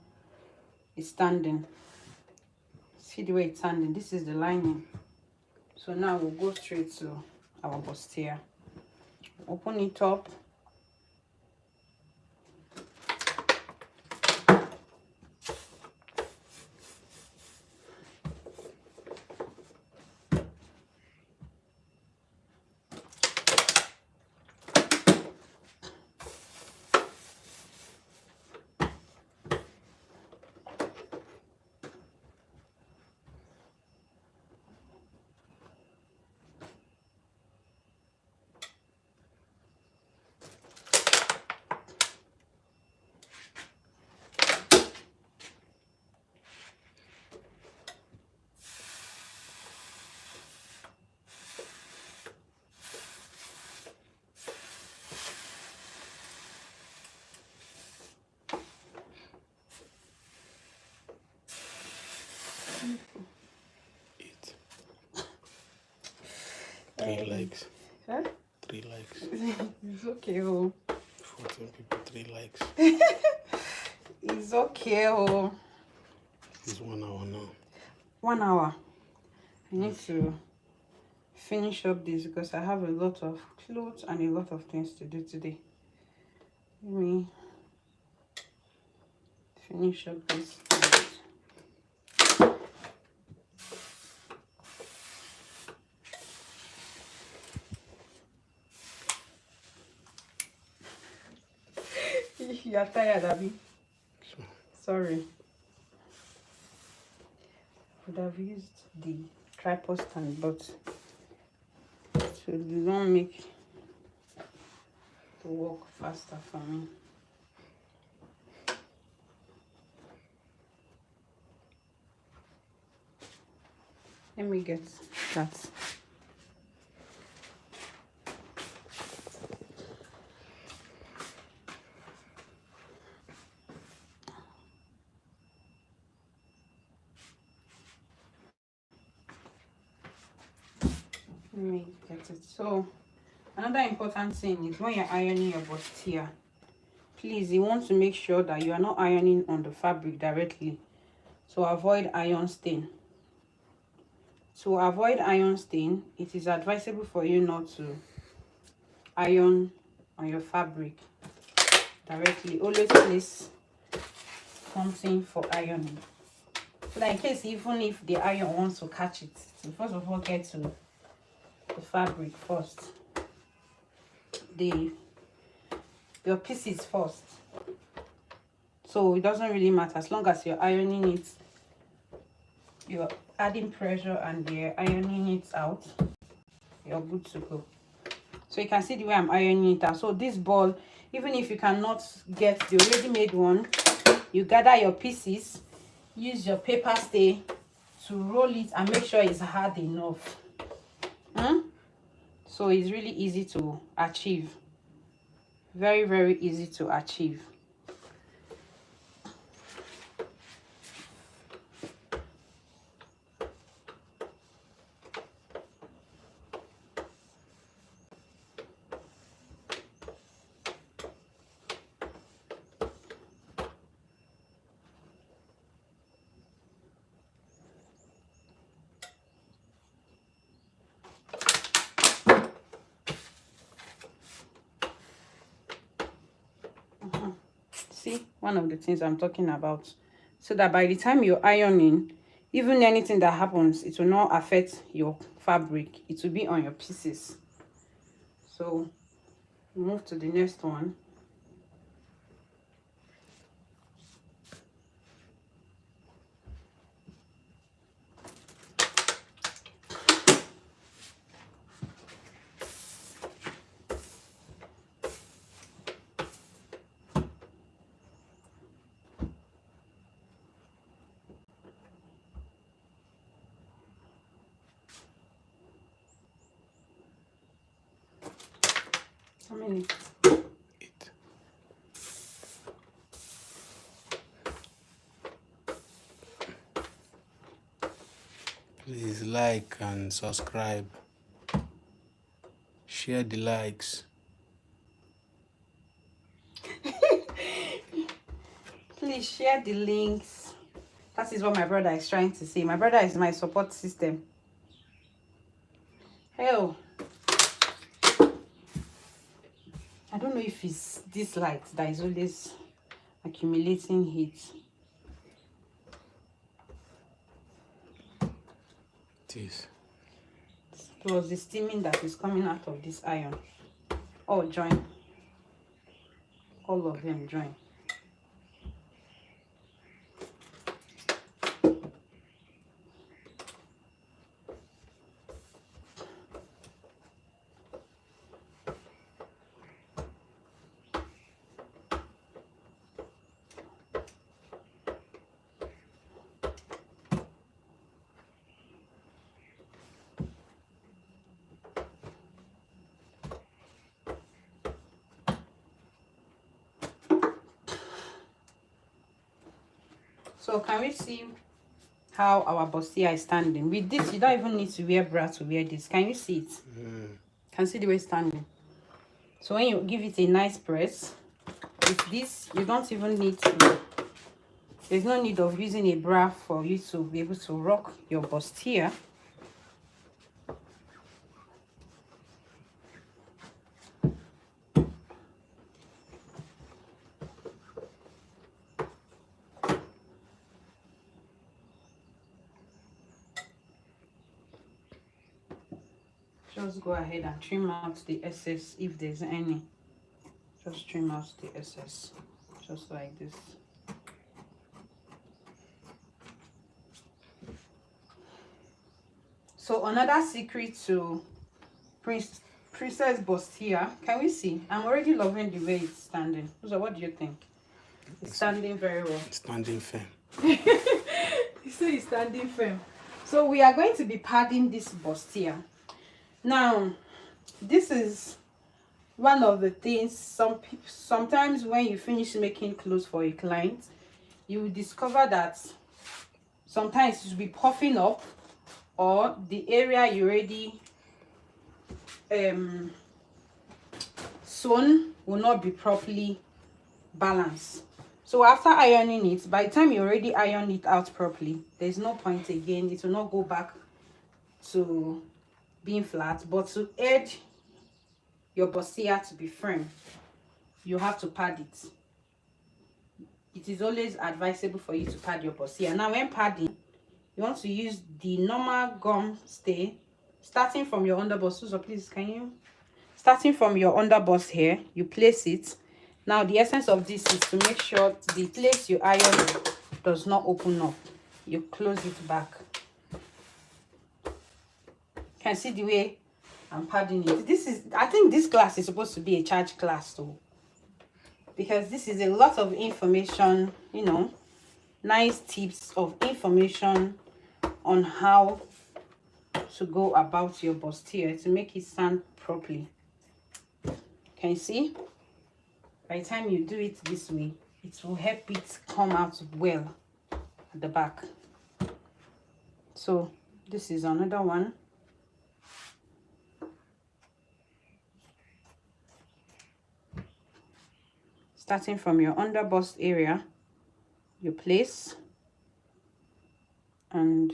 it's standing. See the way it's standing. This is the lining. So now we'll go straight to our bustier. Open it up. Eight. 3 legs. Huh? 3 legs. It's okay, oh. 14 people, 3 legs. It's okay, oh. It's 1 hour now. 1 hour. I need to finish up this because I have a lot of clothes and a lot of things to do today. Let me finish up this. You are tired, Abby. Sorry. Would have used the tripod stand, but to not make the work faster for me. Let me get that. Let me get it. So another important thing is when you're ironing your bustier, please, you want to make sure that you are not ironing on the fabric directly to avoid iron stain. To avoid iron stain, it is advisable for you not to iron on your fabric directly. Always place something for ironing, so that in case even if the iron wants to catch it, so first of all get to the fabric first, your pieces first, so it doesn't really matter. As long as you're ironing it, you're adding pressure and you're ironing it out, you're good to go. So you can see the way I'm ironing it out. So this ball, even if you cannot get the already made one, you gather your pieces, use your paper stay to roll it and make sure it's hard enough. So it's really easy to achieve. Very, very easy to achieve. See, one of the things I'm talking about, so that by the time you're ironing, even anything that happens, it will not affect your fabric. It will be on your pieces. So move to the next one. How many? 8. Please like and subscribe. Share the likes. Please share the links. That is what my brother is trying to say. My brother is my support system. Hell, I don't know if it's this light that is always accumulating heat. It is. Plus the steaming that is coming out of this iron. Oh, join. All of them join. So can we see how our bustier is standing? With this, you don't even need to wear bra to wear this. Can you see it? Can see the way it's standing. So when you give it a nice press, with this, you don't even need to, there's no need of using a bra for you to be able to rock your bustier. Just go ahead and trim out the excess if there's any. Just trim out the excess, just like this. So another secret to princess bustier, can we see? I'm already loving the way it's standing. So what do you think? It's standing very well. It's standing firm. You say it's standing firm. So we are going to be padding this bustier. Now, this is one of the things sometimes when you finish making clothes for a client, you will discover that sometimes it will be puffing up, or the area you already sewn will not be properly balanced. So after ironing it, by the time you already iron it out properly, there's no point again. It will not go back to being flat. But to aid your bustier to be firm, you have to pad it. It is always advisable for you to pad your bustier. Now when padding, you want to use the normal gum stay, starting from your underbust. So please, can you, starting from your underbust here, you place it. Now the essence of this is to make sure the place you iron does not open up. You close it back. You can see the way I'm padding it. This is, I think this class is supposed to be a charge class, so because this is a lot of information, you know, nice tips of information on how to go about your bustier to make it stand properly. Can you see? By the time you do it this way, it will help it come out well at the back. So this is another one. Starting from your under bust area, you place and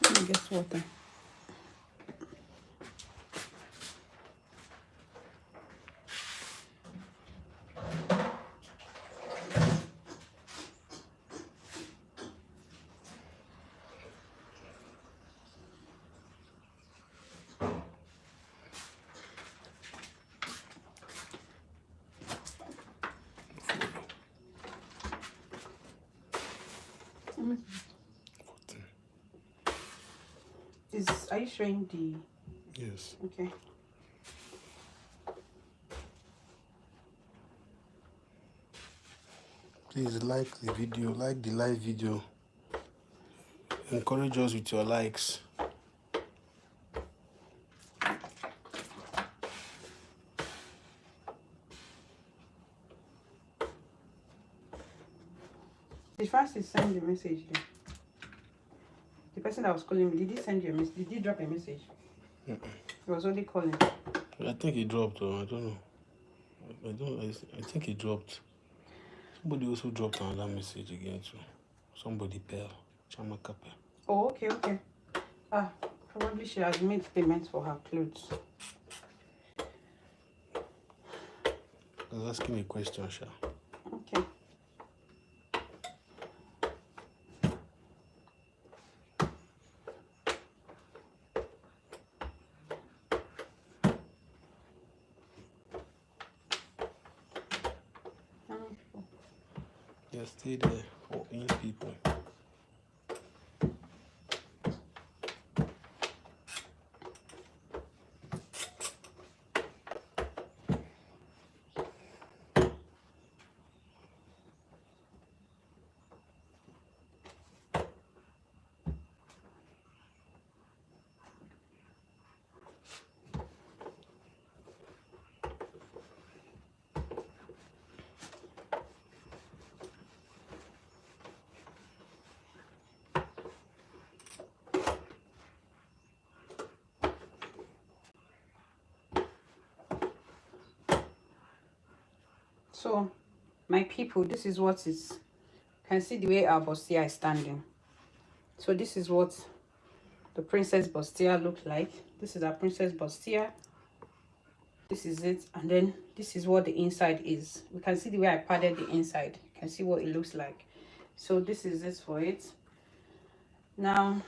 let me get water. Are you showing the? Yes. Okay. Please like the video, like the live video. Encourage us with your likes. Did Francis send you a message there? The person that was calling me, did he send you a message? Did he drop a message? He was only calling. I think he dropped, though. I don't know. I think he dropped. Somebody also dropped another message again too. Somebody Pearl. Chamaka Pearl. Oh, okay. Ah, probably she has made payments for her clothes. I was asking a question, Sha. Okay. Yeah, stay there for in people. So, my people, this is what is. You can see the way our bustier is standing. So this is what the princess bustier looked like. This is our princess bustier. This is it, and then this is what the inside is. You can see the way I padded the inside. You can see what it looks like. So this is it for it. Now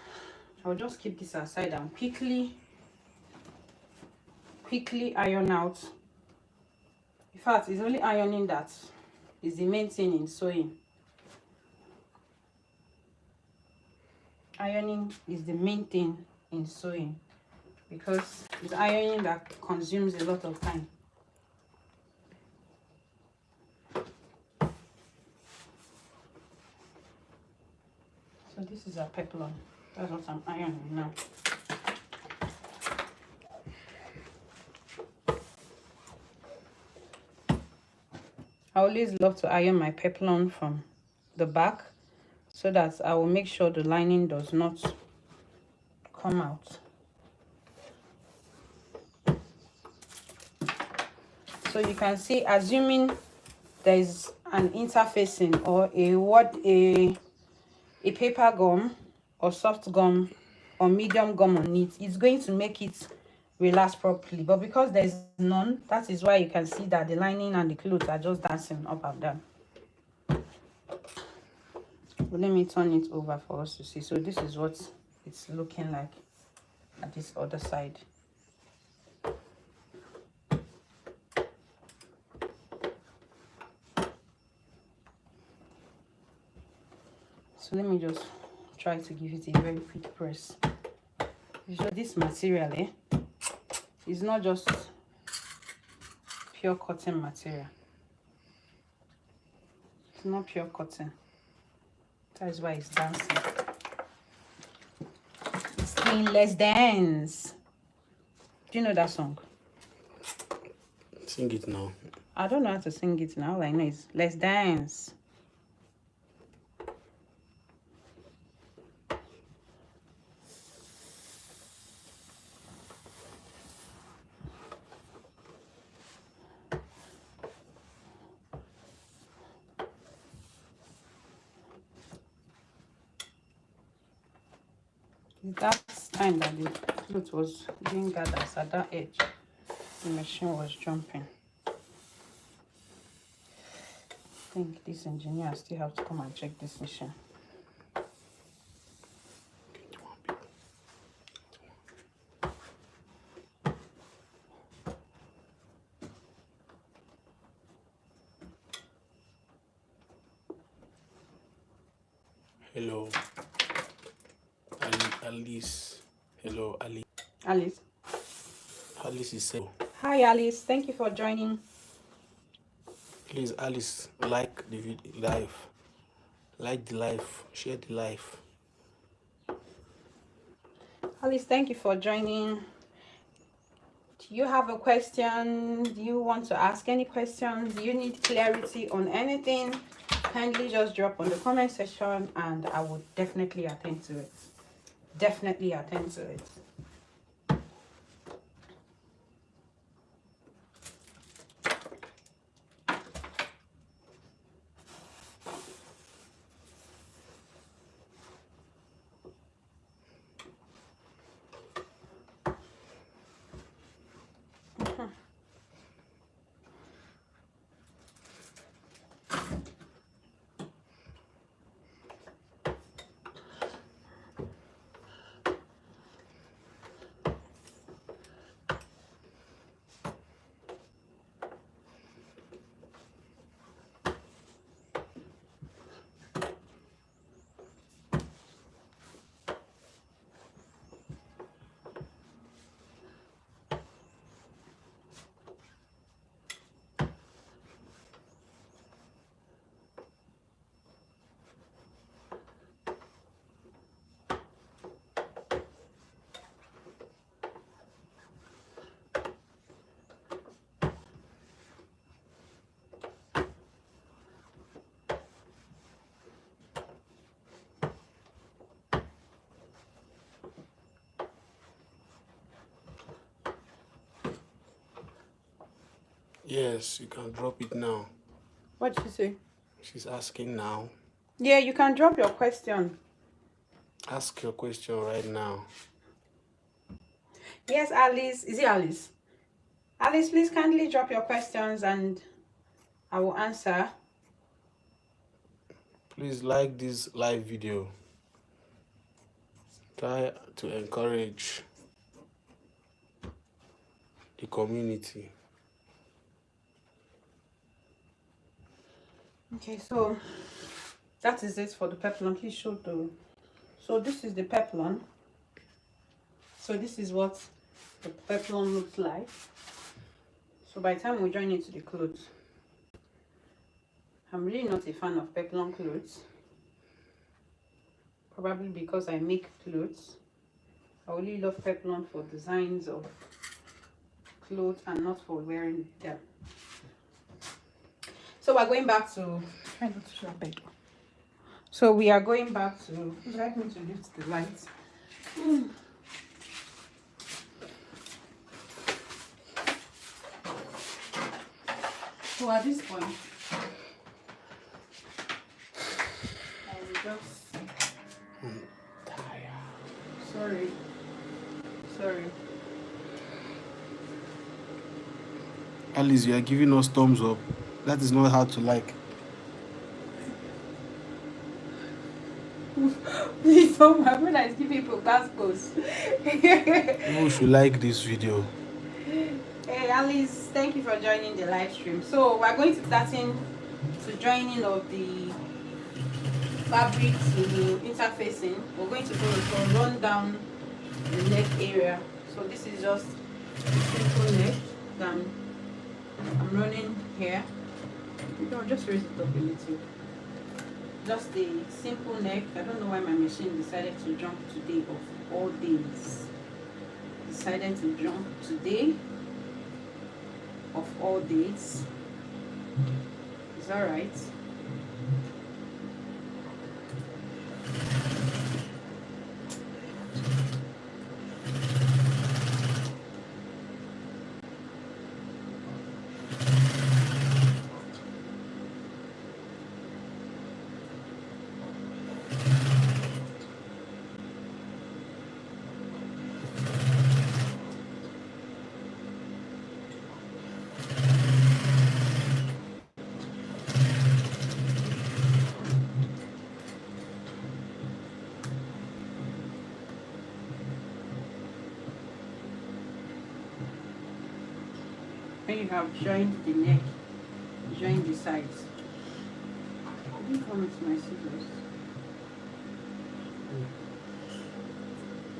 I'll just keep this aside and quickly iron out. In fact, it's only ironing that is the main thing in sewing. Ironing is the main thing in sewing because it's ironing that consumes a lot of time. So this is a peplum. That's what I'm ironing now. I always love to iron my peplum from the back so that I will make sure the lining does not come out. So you can see, assuming there is an interfacing or a paper gum or soft gum or medium gum on it, it's going to make it relax properly. But because there's none, that is why you can see that the lining and the clothes are just dancing up and down. But let me turn it over for us to see. So this is what it's looking like at this other side. So let me just try to give it a very quick press. So this material is not just pure cotton material. It's not pure cotton. That is why it's dancing. It's saying let's dance. Do you know that song? Sing it now. I don't know how to sing it now. All I know is let's dance. That time that the cloth was being gathered at that edge, the machine was jumping. I think this engineer still have to come and check this machine. Hello, Alice. Hello, Ali. Alice. Alice is saying, Hi Alice, thank you for joining. please, Alice, like the live. Like the live. Share the live. Alice, thank you for joining. Do you have a question? Do you want to ask any questions? Do you need clarity on anything? Kindly just drop on the comment section and I will definitely attend to it. Definitely attend to it. Yes, you can drop it now. What did you say? She's asking now. Yeah, you can drop your question. Ask your question right now. Yes, Alice. Is it Alice? Alice, please kindly drop your questions and I will answer. Please like this live video. Try to encourage the community. Okay, so that is it for the peplum. Please show the. So this is the peplum. So this is what the peplum looks like. So by the time we join it to the clothes, I'm really not a fan of peplum clothes. Probably because I make clothes. I only love peplum for designs of clothes and not for wearing them. So we're going back to try not to show bed. So we are going back to, would you like me to lift the lights? So at this point, I will just, sorry. Alice, you are giving us thumbs up. That is not hard to like. Please don't, my brother is giving people goes. People should like this video. Hey Alice, thank you for joining the live stream. So we're going to start in to joining of the fabric to the interfacing. We're going to go to run down the neck area. So this is just a simple neck that I'm running here. No, just raise it up a little. Just a simple neck. I don't know why my machine decided to jump today of all days. Decided to jump today of all days. Is that right? When you have joined the neck, join the sides. I didn't come with my scissors.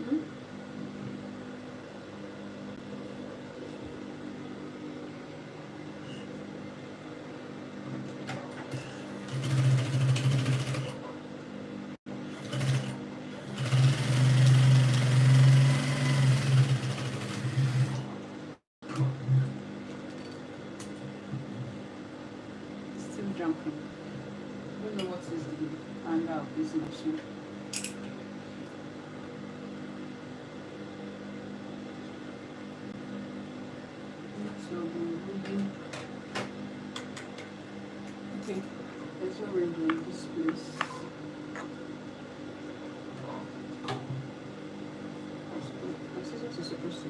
Hmm? Still jumping. I don't know what is the angle of this machine. So okay, there's no range on this place. My scissors are supposed to be.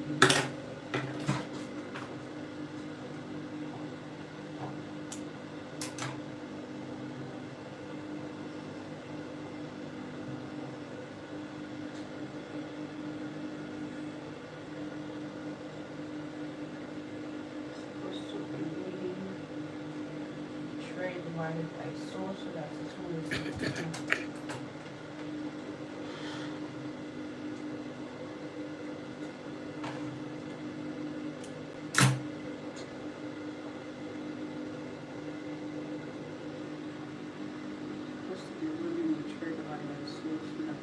Divided by source so that it's always supposed to be running the tray divided by source so that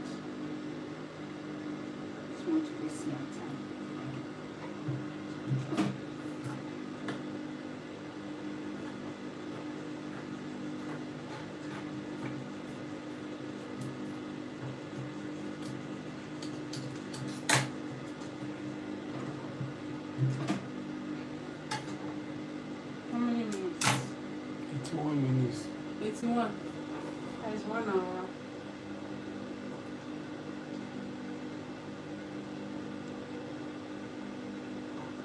it's not to waste my time. How many minutes? 81 minutes. 81. That is 1 hour.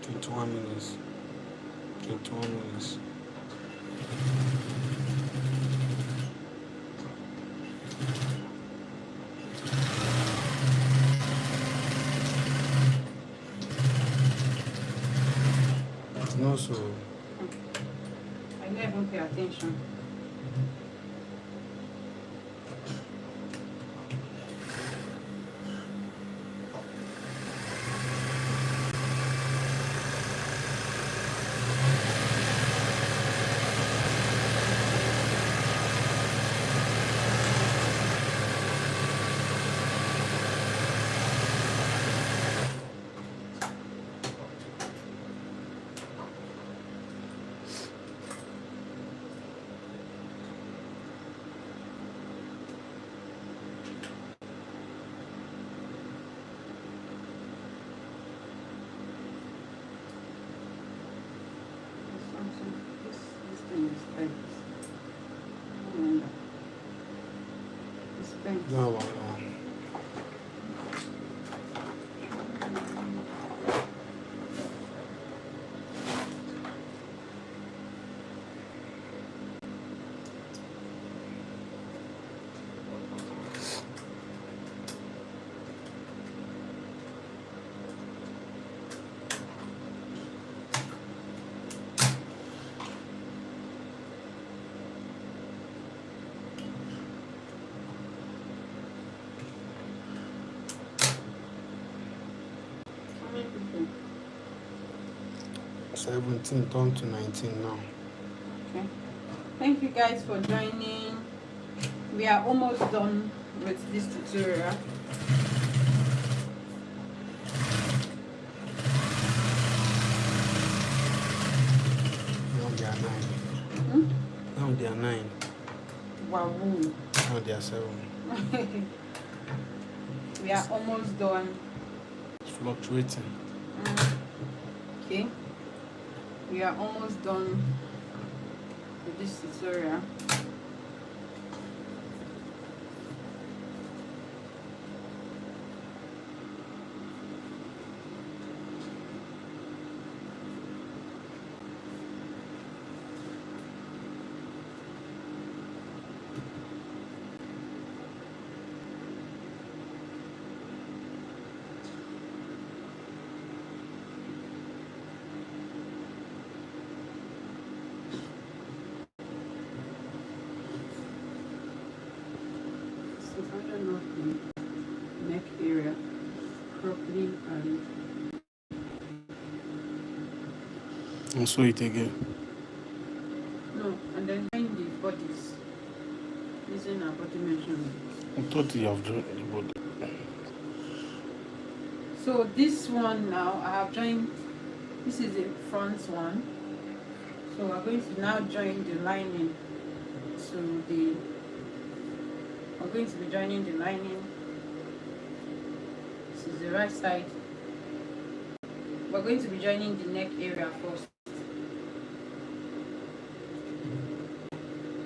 Twenty-one minutes. 21 minutes. It's not so. I didn't even pay attention. bent. No wonder. It's bent. No. How many people? 17 turned to 19 now. Okay. Thank you guys for joining. We are almost done with this tutorial. Now they are 9. Hmm? Now they are 9. Wow. Now they are 7. We are almost done. It's fluctuating. Okay. We are almost done with this tutorial. So if I don't know the neck area properly And sew it again. no, and then join the bodies using our body measurement. I thought you have done the body. So this one now I have joined. This is the front one. So we're going to now join the lining to the. We're going to be joining the lining. This is the right side. We're going to be joining the neck area first.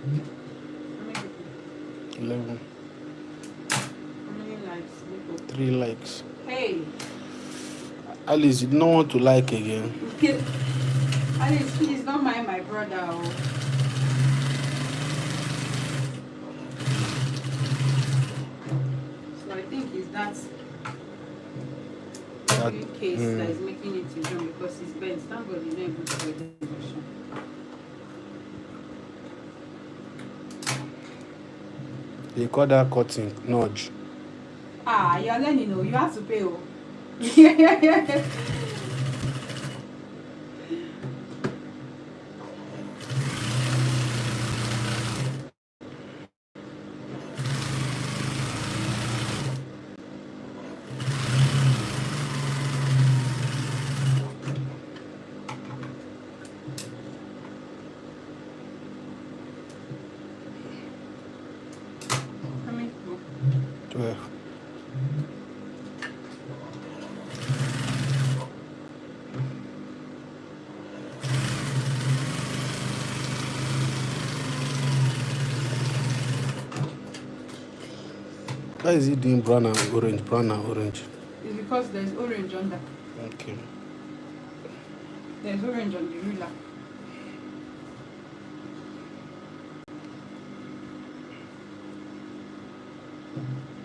How many people? 11. How many likes? People? 3 likes. Hey! Alice, you don't want to like again. Alice, please don't mind my brother. Oh. So I think it's that case that is making it to jump because it's bent. Thank God it's not able to get the motion. They call that cutting nudge. Ah, you're learning, you have to pay. Oh. How many people? 12. Why is he doing brown and orange? Brown and orange. It's because there's orange under. Okay. There's orange on the ruler.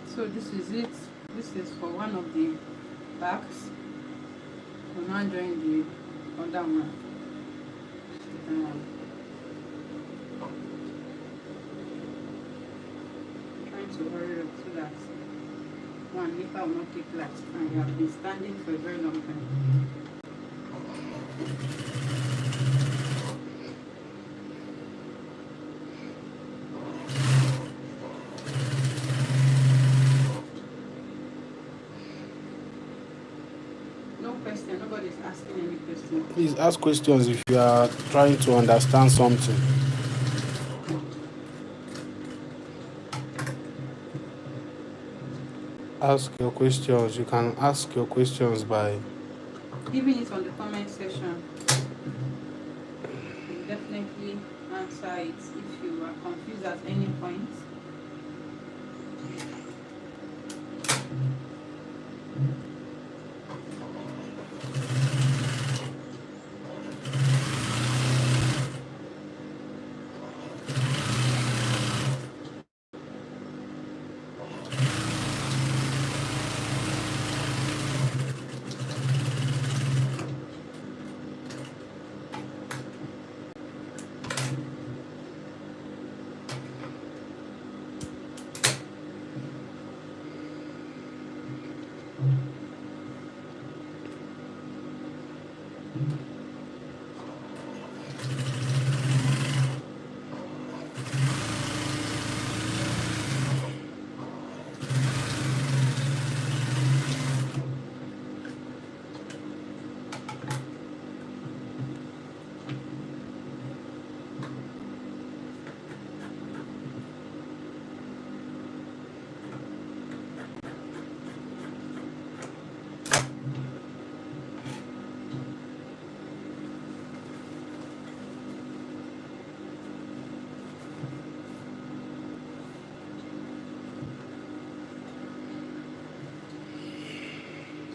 So this is it. This is for one of the backs. We're now doing the other one. Trying to hurry up so that one nipper will not take flat and you have been standing for a very long time. No question, nobody's asking any question. Please ask questions if you are trying to understand something. Ask your questions. You can ask your questions by Leaving it on the comment section. We'll definitely answer it if you are confused at any point.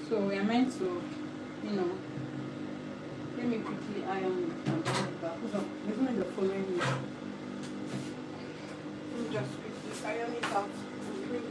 So we are meant to, let me quickly iron it and bring it back. There's no the following me. Let me just quickly iron it out and bring it.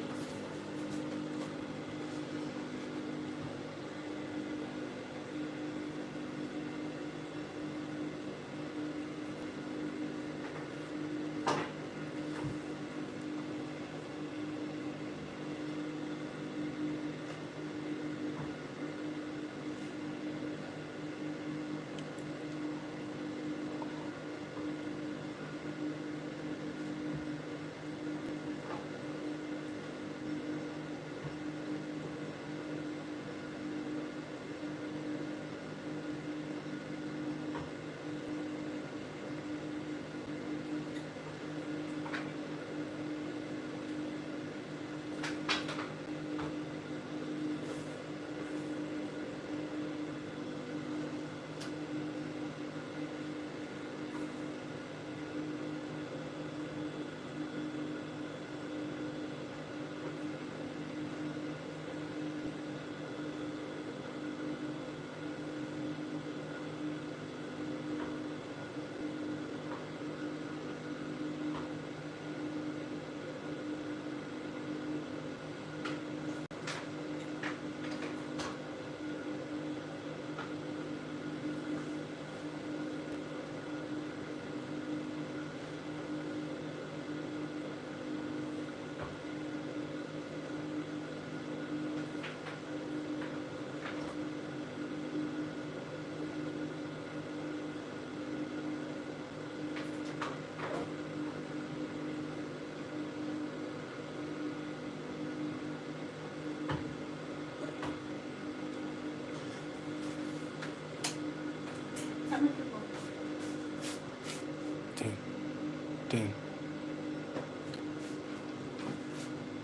Thing.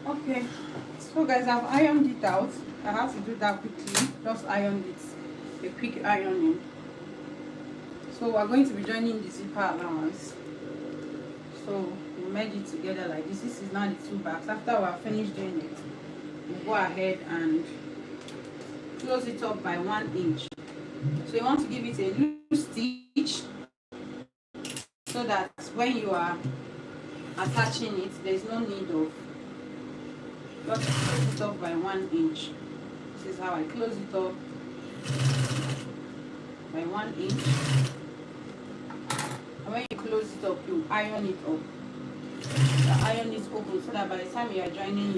Okay, so guys, I've ironed it out. I have to do that quickly. Just ironed it, a quick ironing. So we're going to be joining the zipper allowance. So we merge it together like this. This is now the two bags. After we are finished doing it, we'll go ahead and close it up by 1 inch. So you want to give it a loose stitch so that when you are attaching it, there's no need of just close it up by 1 inch. This is how I close it up by 1 inch. And when you close it up, you iron it up. The iron is open so that by the time you are joining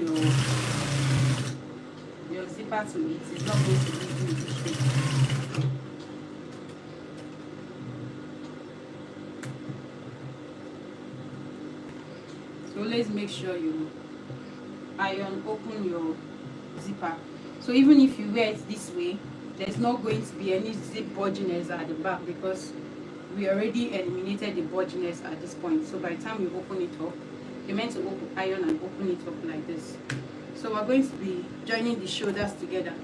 your zipper to it, it's not going to give you issue. So always make sure you open your zipper. So even if you wear it this way, there's not going to be any zip bulginess at the back because we already eliminated the bulginess at this point. So by the time you open it up, you're meant to iron and open it up like this. So we're going to be joining the shoulders together.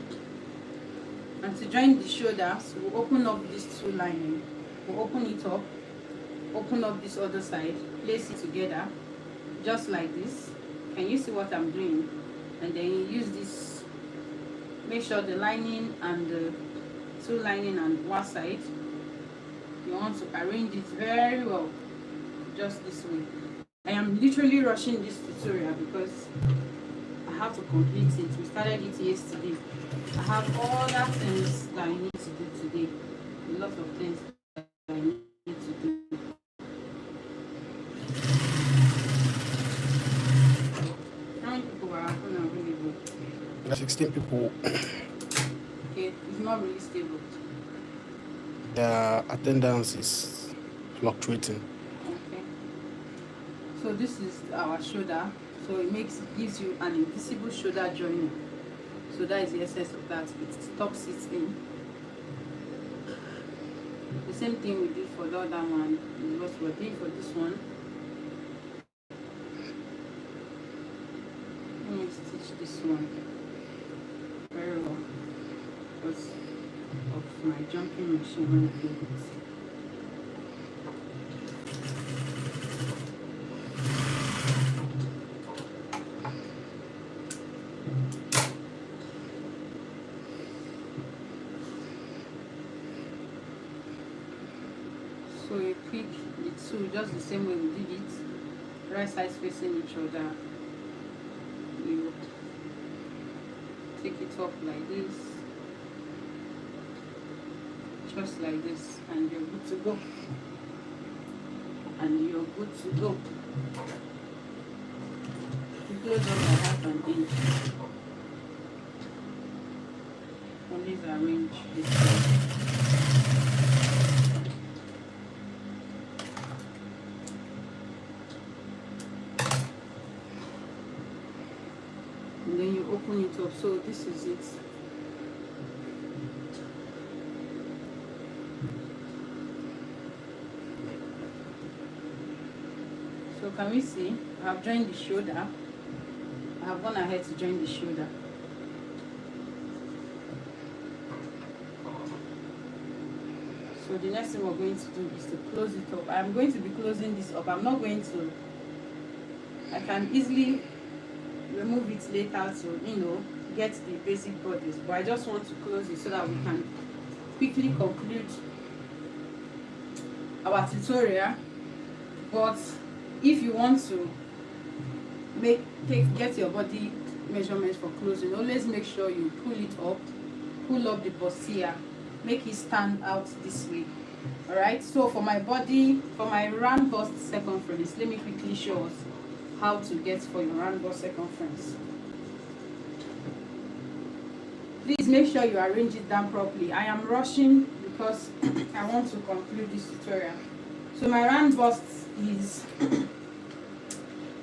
And to join the shoulders, we'll open up this two lining. We'll open it up open up this other side, place it together just like this. Can you see what I'm doing? And then you use this, make sure the lining and the two lining on one side, you want to arrange it very well, just this way. I am literally rushing this tutorial because I have to complete it. We started it yesterday. I have all that things that I need to do today. A lot of things that I need to do. How many people are available? 16 people. Okay, it's not really stable. Their attendance is fluctuating. Okay. So this is our shoulder. So it gives you an invisible shoulder joining. So that is the essence of that. It stops it in. The same thing we did for the other one. What we're doing for this one. Let me stitch this one very well because of my jumping machine when I do it. So you pick the two just the same way we did it, right sides facing each other. You take it up like this, just like this, and you're good to go. And you're good to go. You close up by half an inch. Always arrange this. And then you open it up. So this is it. So can we see? I have joined the shoulder. I have gone ahead to join the shoulder. So the next thing we're going to do is to close it up. I'm going to be closing this up. I'm not going to, I can easily remove it later to, get the basic bodies. But I just want to close it so that we can quickly conclude our tutorial. But if you want to get your body measurements for clothing, always make sure you pull up the bustier, make it stand out this way. All right, so for my round bust circumference, let me quickly show us how to get for your round bust circumference. Please make sure you arrange it down properly. I am rushing because I want to conclude this tutorial. So my round bust is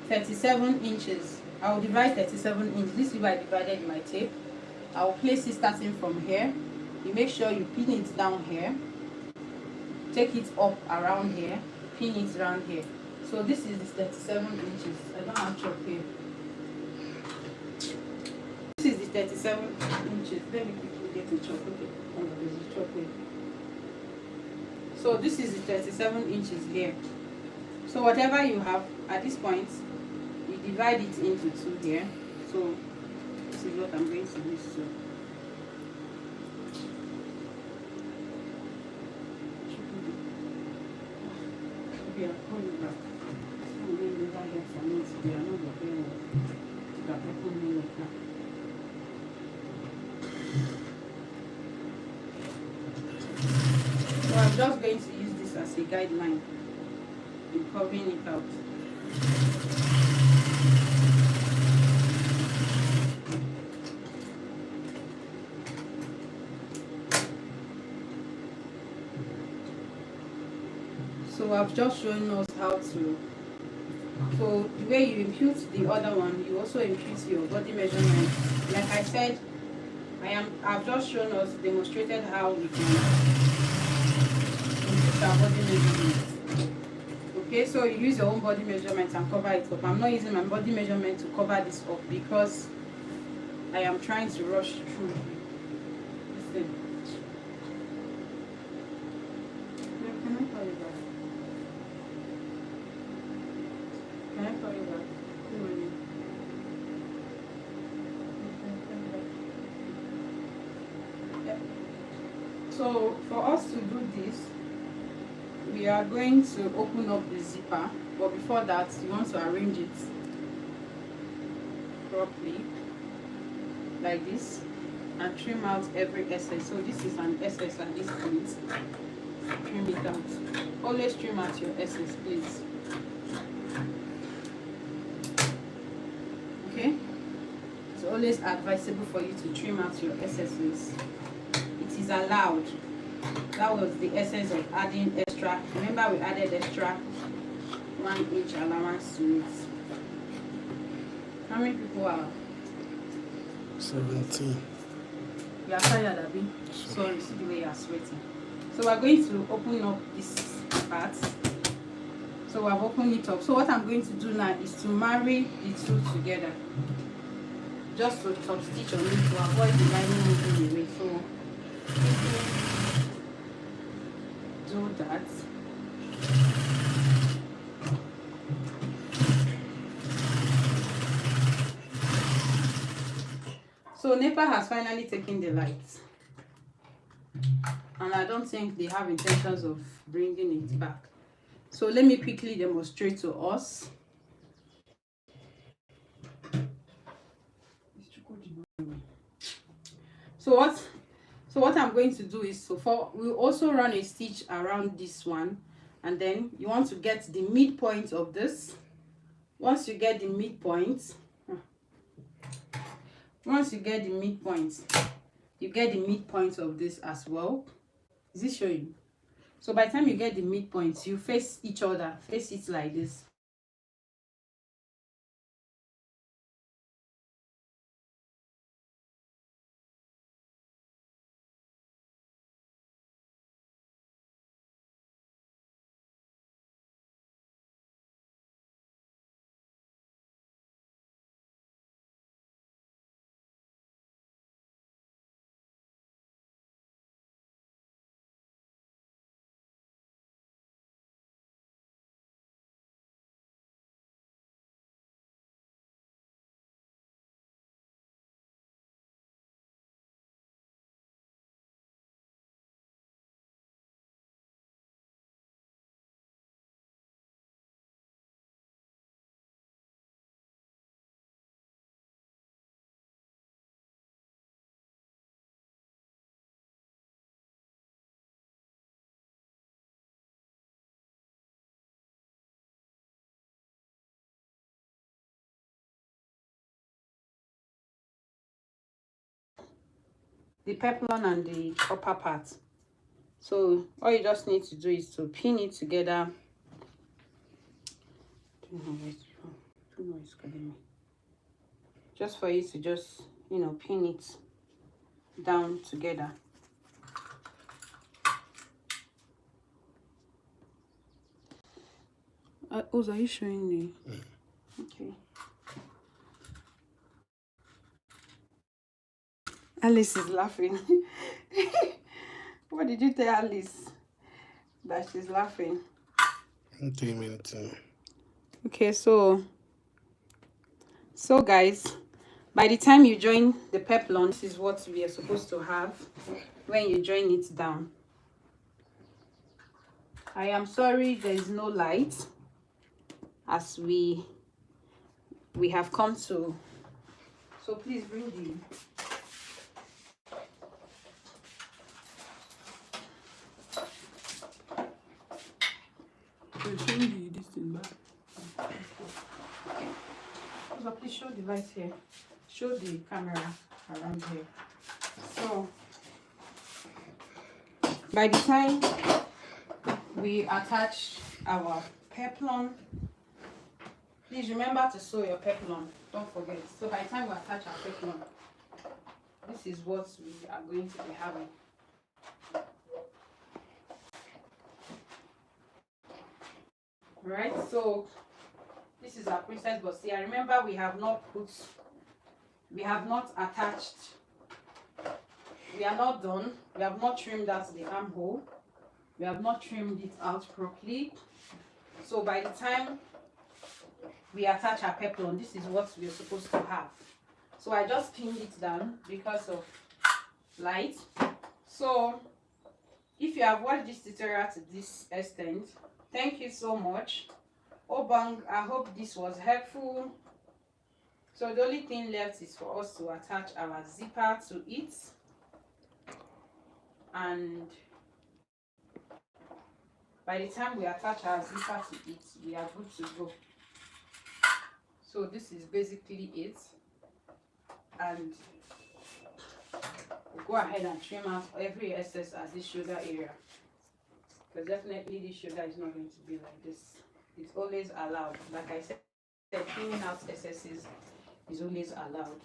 37 inches. I will divide 37 inches. This is where I divided my tape. I will place it starting from here. You make sure you pin it down here. Take it up around here. Pin it around here. So this is the 37 inches. I don't have chalk here. This is the 37 inches. Let me quickly get the chalk. Okay. Oh, there's a chalk here. So this is the 37 inches here. So whatever you have at this point, you divide it into two here. So this is what I'm going to use. So I'll call you back. I'm going to never hear from me today. I know the pain that happened me like that. So I'm just going to use this as a guideline in curving it out. So I've just shown us how to. So the way you impute the other one, you also impute your body measurement. Like I said, I've just shown us, demonstrated how we can impute our body measurement. Okay, so you use your own body measurement and cover it up. I'm not using my body measurement to cover this up because I am trying to rush through this thing. Can I call you back? So for us to do this, we are going to open up the zipper, but before that you want to arrange it properly like this and trim out every excess. So this is an excess at this point. Trim it out. Always trim out your excess, please. Okay, it's always advisable for you to trim out your excesses. It is allowed. That was the essence of adding extra. Remember, we added extra 1 inch allowance to it. How many people are? 17. You are tired, Abby? Sorry, see the way you are sweating. So we're going to open up this part. So we have opened it up. So what I'm going to do now is to marry the two together. Just to top stitch on it to avoid the lining moving away. So do that. So NEPA has finally taken the lights, and I don't think they have intentions of bringing it back. So let me quickly demonstrate to us. So what I'm going to do is, we'll also run a stitch around this one, and then you want to get the midpoint of this. Once you get the midpoint, you get the midpoint of this as well. Is it showing? So by the time you get the midpoint, you face each other, face it like this. The peplum and the upper part. So all you just need to do is to pin it together. Just for you to just, pin it down together. Oz, are you showing me? Okay. Alice is laughing. What did you tell Alice? That she's laughing. 3 minutes. Okay, so guys, by the time you join the peplum, this is what we are supposed to have when you join it down. I am sorry there is no light, as we have come to. So please bring the this thing back. So please show the light here. Show the camera around here. So by the time we attach our peplum, please remember to sew your peplum. Don't forget. So by the time we attach our peplum, this is what we are going to be having. Right, so this is our princess bustier. Remember, we have not attached, we are not done, we have not trimmed out the armhole, we have not trimmed it out properly. So by the time we attach our peplum, this is what we're supposed to have. So I just pinned it down because of light. So if you have watched this tutorial to this extent, thank you so much. Obang, I hope this was helpful. So the only thing left is for us to attach our zipper to it, and by the time we attach our zipper to it, we are good to go. So this is basically it, and we'll go ahead and trim out every excess at this shoulder area, because definitely this shoulder is not going to be like this. It's always allowed. Like I said, trimming out excesses is always allowed.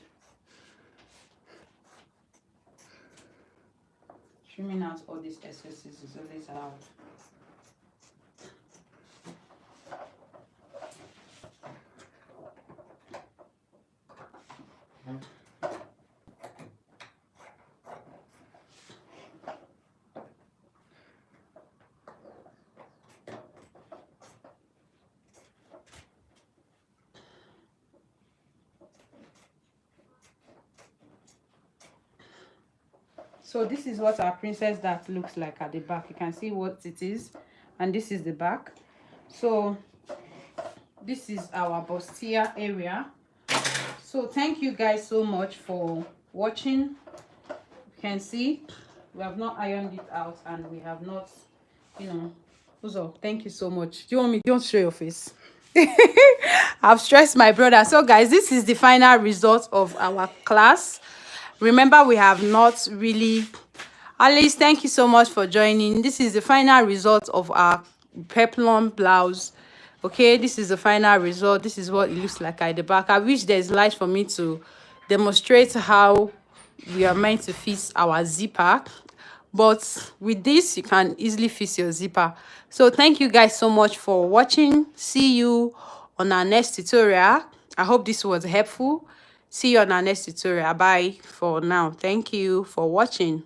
Trimming out all these excesses is always allowed. So this is what our princess dart looks like at the back. You can see what it is, and this is the back. So this is our bustier area. So thank you guys so much for watching. You can see we have not ironed it out, and we have not, you know. Uzo, thank you so much. Do you want me? Don't show your face. I've stressed my brother. So guys, this is the final result of our class. Remember, we have not really. Alice, thank you so much for joining. This is the final result of our peplum blouse. Okay, this is the final result. This is what it looks like at the back. I wish there's light for me to demonstrate how we are meant to fit our zipper, but with this you can easily fit your zipper. So thank you guys so much for watching. See you on our next tutorial. I hope this was helpful. See you on our next tutorial. Bye for now. Thank you for watching.